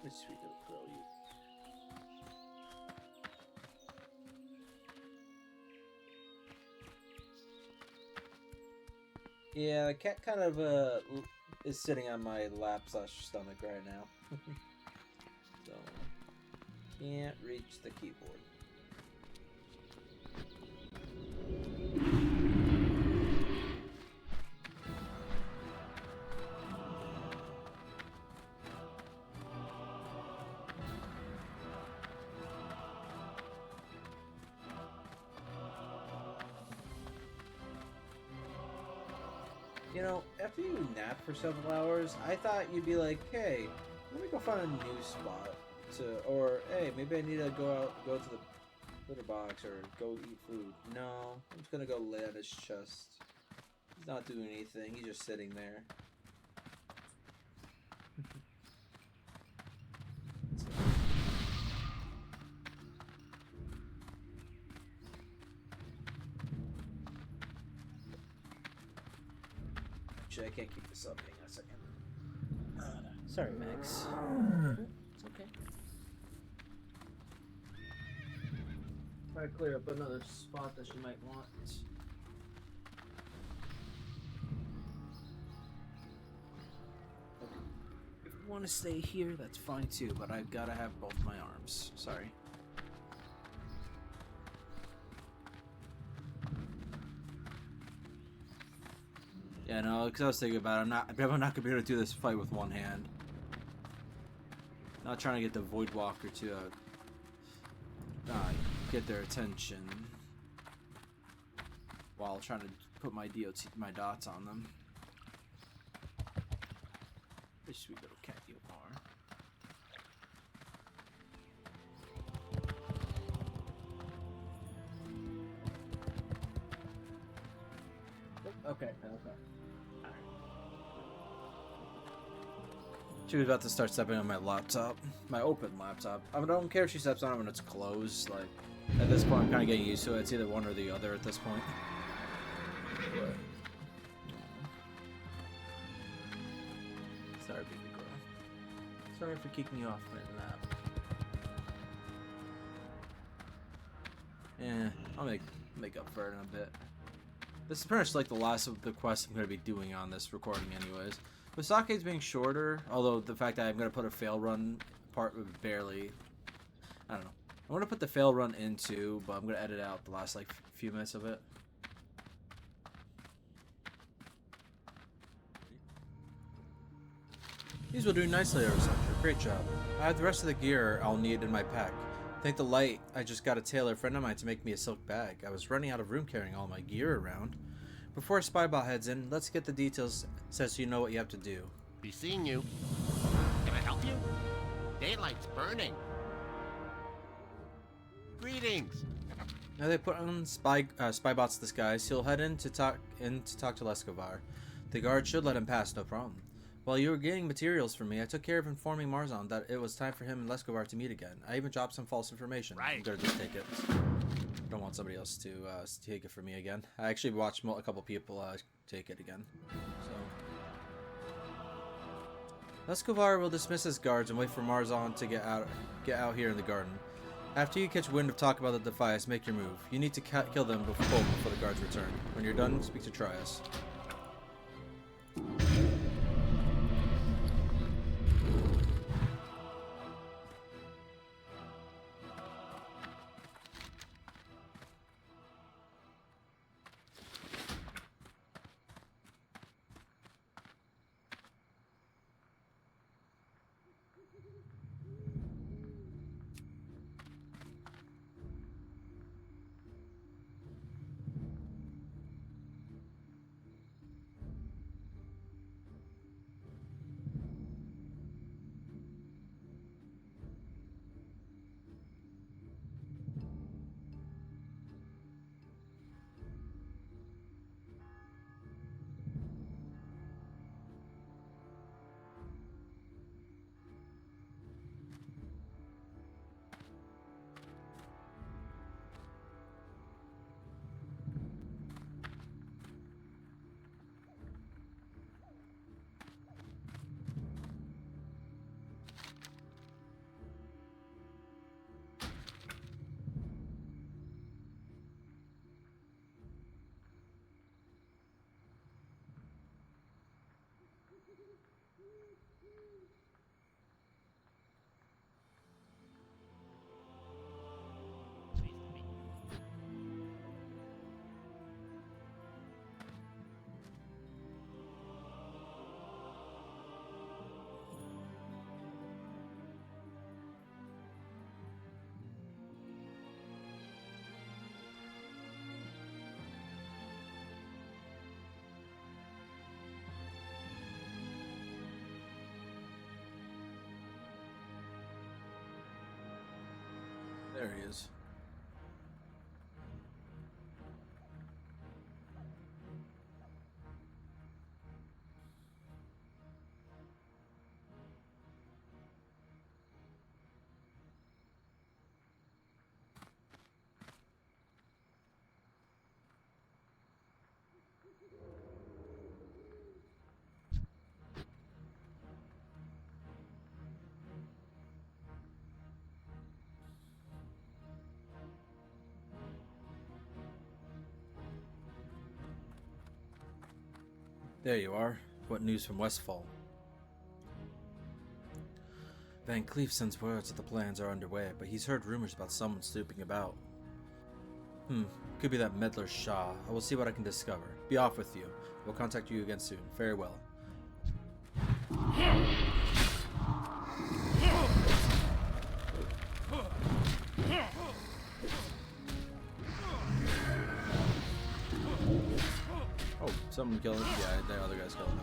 What a sweet little girl, you. Yeah, the cat kind of is sitting on my lap/stomach right now. So can't reach the keyboard. You know, after you nap for several hours, I thought you'd be like, hey, let me go find a new spot or hey, maybe I need to go to the litter box or go eat food. No, I'm just gonna go lay on his chest. He's not doing anything, he's just sitting there. Actually, I can't keep this up. Hang on a second. Sorry, Max. It's okay. Try to clear up another spot that you might want. If you want to stay here, that's fine too, but I've got to have both my arms. Sorry. Yeah, no, because I was thinking about it, I'm not gonna be able to do this fight with one hand. Not trying to get the Voidwalker to get their attention while trying to put my dots on them. Pretty sweet little cat you are. Okay. She was about to start stepping on my laptop, my open laptop. I don't care if she steps on it when it's closed. Like, at this point, I'm kind of getting used to it. It's either one or the other at this point. But, sorry, baby girl. Sorry for kicking you off my lap. I'll make up for it in a bit. This is pretty much like the last of the quests I'm going to be doing on this recording anyways. With Stockades being shorter, although the fact that I'm going to put a fail run part would barely... I don't know. I'm going to put the fail run in too, but I'm going to edit out the last like few minutes of it. These will do nicely, Arisandra. Great job. I have the rest of the gear I'll need in my pack. Thank the light, I just got a tailor friend of mine to make me a silk bag. I was running out of room carrying all my gear around. Before Spybot heads in, let's get the details so you know what you have to do. Be seeing you. Can I help you? Daylight's burning. Greetings. Now they put on Spybot's disguise. He'll head in to talk to Lescovar. The guard should let him pass, no problem. While you were getting materials for me, I took care of informing Marzon that it was time for him and Lescovar to meet again. I even dropped some false information. Right. I'm gonna just take it. Don't want somebody else to take it for me again. I actually watched a couple people take it again. So Duskwood will dismiss his guards and wait for Marzon to get out here in the garden. After you catch wind of talk about the Defias, make your move. You need to kill them before the guards return. When you're done, speak to Trias. There he is. There you are. What news from Westfall? Van Cleef sends word that the plans are underway, but he's heard rumors about someone snooping about. Could be that meddler Shah. I will see what I can discover. Be off with you. We'll contact you again soon. Farewell. Oh, someone killed him. Yeah, the other guy's killing him.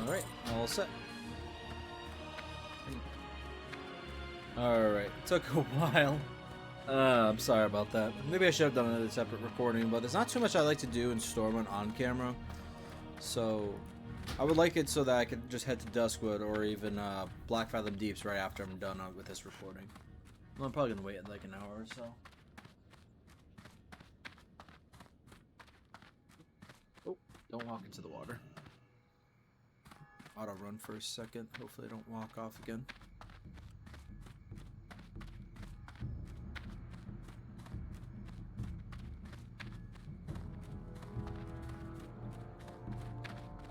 Alright, all set. Alright, took a while. I'm sorry about that. Maybe I should have done another separate recording, but there's not too much I like to do in Stormwind on camera. So, I would like it so that I could just head to Duskwood or even Black Fathom Deeps right after I'm done with this recording. Well, I'm probably going to wait like an hour or so. Oh, don't walk into the water. Auto run for a second. Hopefully I don't walk off again.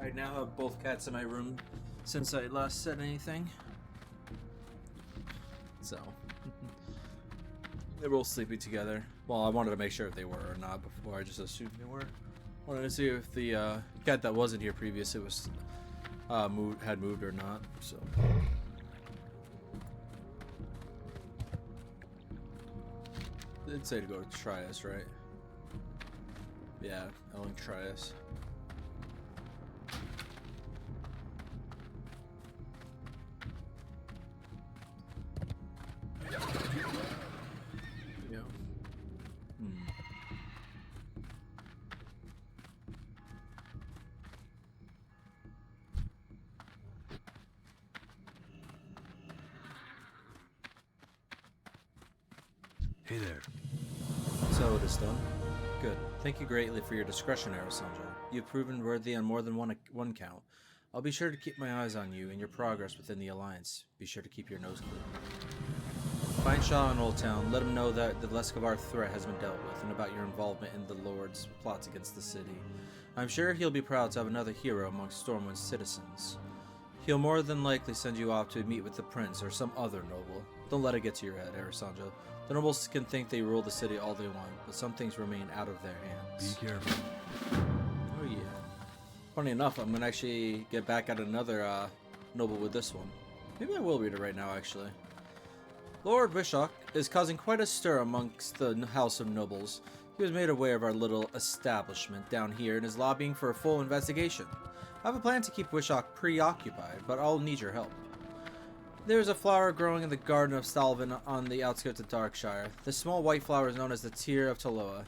I now have both cats in my room since I last said anything. So they're both sleeping together. Well, I wanted to make sure if they were or not before I just assumed they were. Wanted to see if the cat that wasn't here previously was had moved or not. So did say to go to Trias, right? Yeah, Elwynn Trias. Yeah. Hey there. So it is done. Good. Thank you greatly for your discretion, Arisandra. You've proven worthy on more than one count. I'll be sure to keep my eyes on you and your progress within the Alliance. Be sure to keep your nose clean. Find Shaw in Old Town. Let him know that the Leskovar threat has been dealt with and about your involvement in the Lord's plots against the city. I'm sure he'll be proud to have another hero amongst Stormwind's citizens. He'll more than likely send you off to meet with the prince or some other noble. Don't let it get to your head, Arisandra. The nobles can think they rule the city all they want, but some things remain out of their hands. Be careful. Oh yeah. Funny enough, I'm gonna actually get back at another noble with this one. Maybe I will read it right now, actually. Lord Wishok is causing quite a stir amongst the House of Nobles. He was made aware of our little establishment down here and is lobbying for a full investigation. I have a plan to keep Wishok preoccupied, but I'll need your help. There is a flower growing in the garden of Stalvin on the outskirts of Darkshire. The small white flower is known as the Tear of Taloa.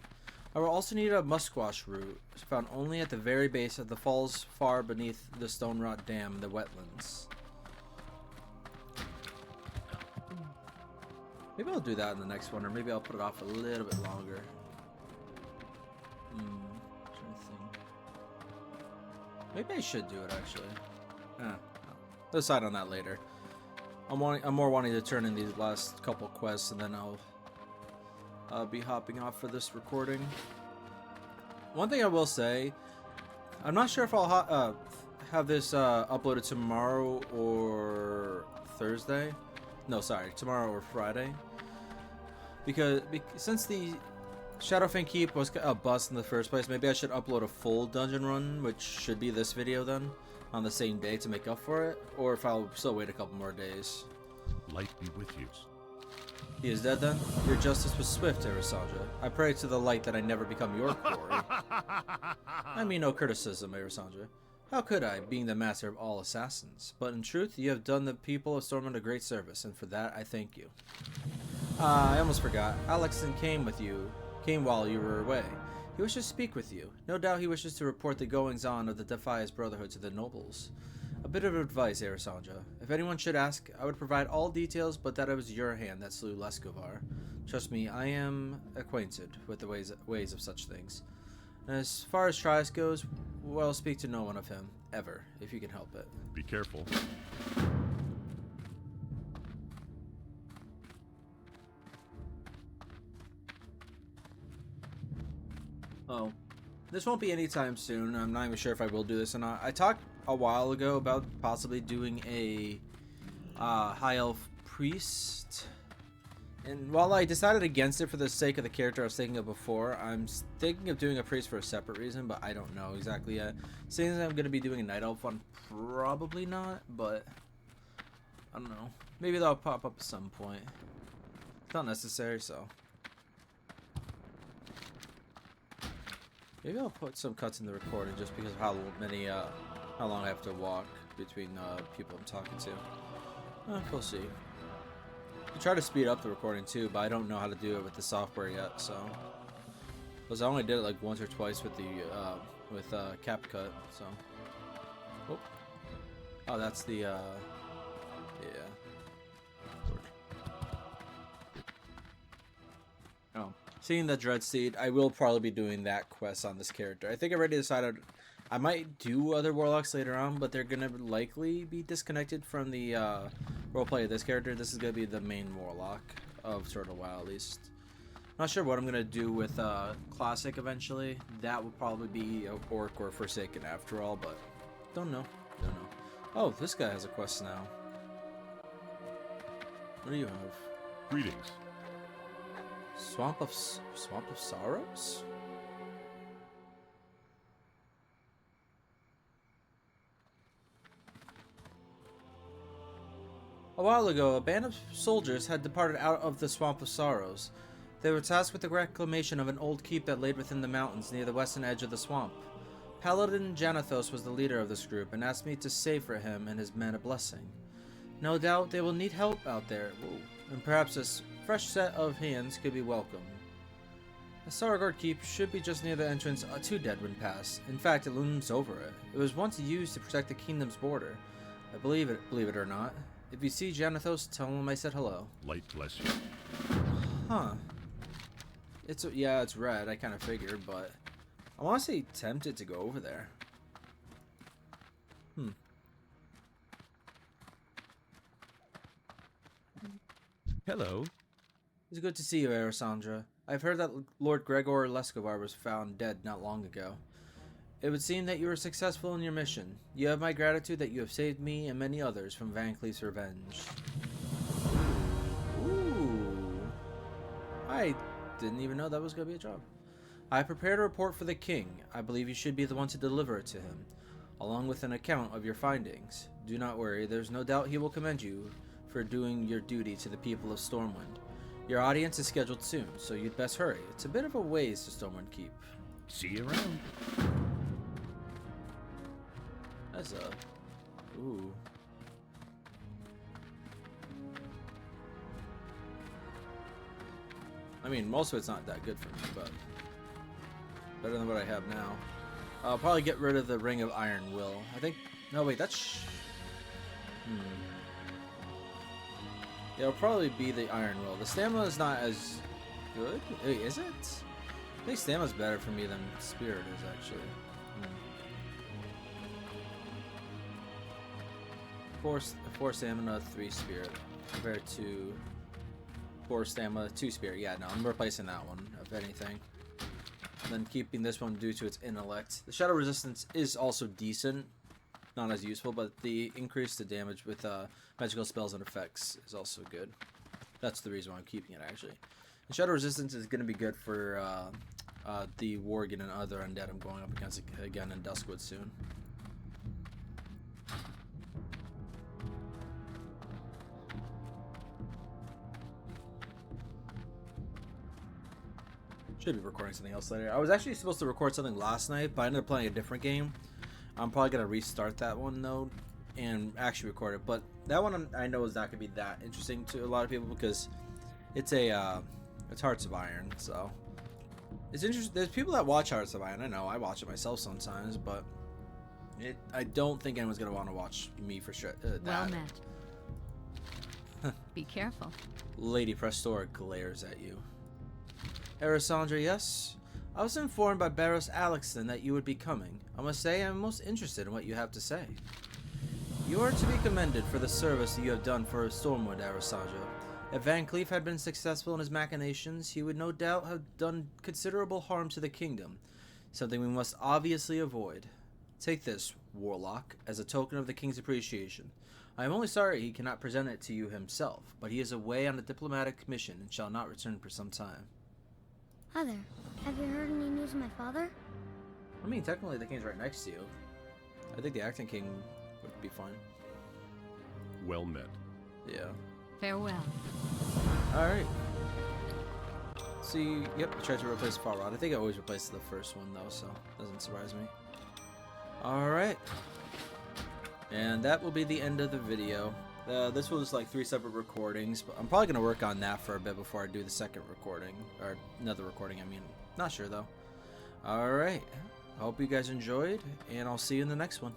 I will also need a musquash root, found only at the very base of the falls far beneath the stone rot dam in the wetlands. Maybe I'll do that in the next one, or maybe I'll put it off a little bit longer. Trying to think. Maybe I should do it, actually. No. We'll decide on that later. I'm more wanting to turn in these last couple quests, and then I'll be hopping off for this recording. One thing I will say, I'm not sure if I'll have this uploaded tomorrow or Thursday. No, sorry, tomorrow or Friday. Because since the Shadowfang Keep was a bust in the first place, maybe I should upload a full dungeon run, which should be this video then, on the same day to make up for it, or if I'll still wait a couple more days. Light be with you. He is dead then? Your justice was swift, Arisandra. I pray to the light that I never become your quarry. I mean no criticism, Arisandra. How could I, being the master of all assassins? But in truth, you have done the people of Stormwind a great service, and for that I thank you. I almost forgot. Alexson came while you were away. He wishes to speak with you. No doubt he wishes to report the goings-on of the Defias Brotherhood to the nobles. A bit of advice, Arisandra. If anyone should ask, I would provide all details, but that it was your hand that slew Leskovar. Trust me, I am acquainted with the ways of such things. And as far as Trias goes, well, speak to no one of him, ever, if you can help it. Be careful. Oh, this won't be anytime soon. I'm not even sure if I will do this or not. I talked a while ago about possibly doing a High Elf Priest. And while I decided against it for the sake of the character I was thinking of before, I'm thinking of doing a priest for a separate reason, but I don't know exactly yet. Seeing as I'm going to be doing a Night Elf one, probably not, but I don't know. Maybe that'll pop up at some point. It's not necessary, so. Maybe I'll put some cuts in the recording just because of how long I have to walk between people I'm talking to. We'll see. I try to speed up the recording too, but I don't know how to do it with the software yet. So, because I only did it like once or twice with the CapCut. So, oh, that's the yeah. Oh, seeing the Dreadseed, I will probably be doing that quest on this character. I think I already decided I might do other Warlocks later on, but they're gonna likely be disconnected from the roleplay of this character. This is gonna be the main Warlock of sort of WoW, at least. Not sure what I'm gonna do with Classic eventually. That will probably be a Orc or Forsaken after all, but don't know. Oh, this guy has a quest now. What do you have? Greetings. Swamp of Sorrows? A while ago, a band of soldiers had departed out of the Swamp of Sorrows. They were tasked with the reclamation of an old keep that laid within the mountains near the western edge of the swamp. Paladin Janathos was the leader of this group and asked me to say for him and his men a blessing. No doubt they will need help out there, and perhaps a fresh set of hands could be welcome. The Saragord Keep should be just near the entrance to Deadwind Pass. In fact, it looms over it. It was once used to protect the kingdom's border. I believe it or not. If you see Janathos, tell him I said hello. Light bless you. Huh. Yeah, it's red. I kind of figured, but I'm honestly tempted to go over there. Hello. It's good to see you, Arisandra. I've heard that Lord Gregor Leskovar was found dead not long ago. It would seem that you were successful in your mission. You have my gratitude that you have saved me and many others from Van Cleef's revenge. Ooh. I didn't even know that was going to be a job. I prepared a report for the king. I believe you should be the one to deliver it to him, along with an account of your findings. Do not worry, there's no doubt he will commend you for doing your duty to the people of Stormwind. Your audience is scheduled soon, so you'd best hurry. It's a bit of a ways to Stormwind Keep. See you around. That's a... Ooh. I mean, most of it's not that good for me, but better than what I have now. I'll probably get rid of the Ring of Iron Will. I think... No, wait, that's... Yeah, it'll probably be the Iron Will. The stamina is not as good. Wait, is it? I think stamina's better for me than Spirit is, actually. 4 stamina, 3 Spirit. Compared to 4 stamina, 2 Spirit. Yeah, no, I'm replacing that one, if anything. And then keeping this one due to its intellect. The Shadow Resistance is also decent. Not as useful, but the increase to damage with magical spells and effects is also good. That's the reason why I'm keeping it, actually. And Shadow Resistance is going to be good for the Worgen and other undead I'm going up against again in Duskwood soon. Should be recording something else later. I was actually supposed to record something last night, but I ended up playing a different game. I'm probably going to restart that one, though, and actually record it. But that one I know is not going to be that interesting to a lot of people because it's it's Hearts of Iron, so... It's interesting. There's people that watch Hearts of Iron. I know, I watch it myself sometimes, but I don't think anyone's going to want to watch me for sure. Well met. Be careful. Lady Prestora glares at you. Arisandra, yes? I was informed by Barros Alexson that you would be coming. I must say I'm most interested in what you have to say. You are to be commended for the service you have done for Stormwind, Arisandra. If Van Cleef had been successful in his machinations, he would no doubt have done considerable harm to the kingdom, something we must obviously avoid. Take this, Warlock, as a token of the king's appreciation. I am only sorry he cannot present it to you himself, but he is away on a diplomatic mission and shall not return for some time. Hi there. Have you heard any news of my father? I mean, technically the king's right next to you. I think the acting king would be fine. Well met. Yeah. Farewell. Alright. See, yep, I tried to replace Farrod. I think I always replace the first one though, so doesn't surprise me. Alright. And that will be the end of the video. This was like 3 separate recordings, but I'm probably going to work on that for a bit before I do the second recording. Or another recording, I mean. Not sure though. Alright. I hope you guys enjoyed, and I'll see you in the next one.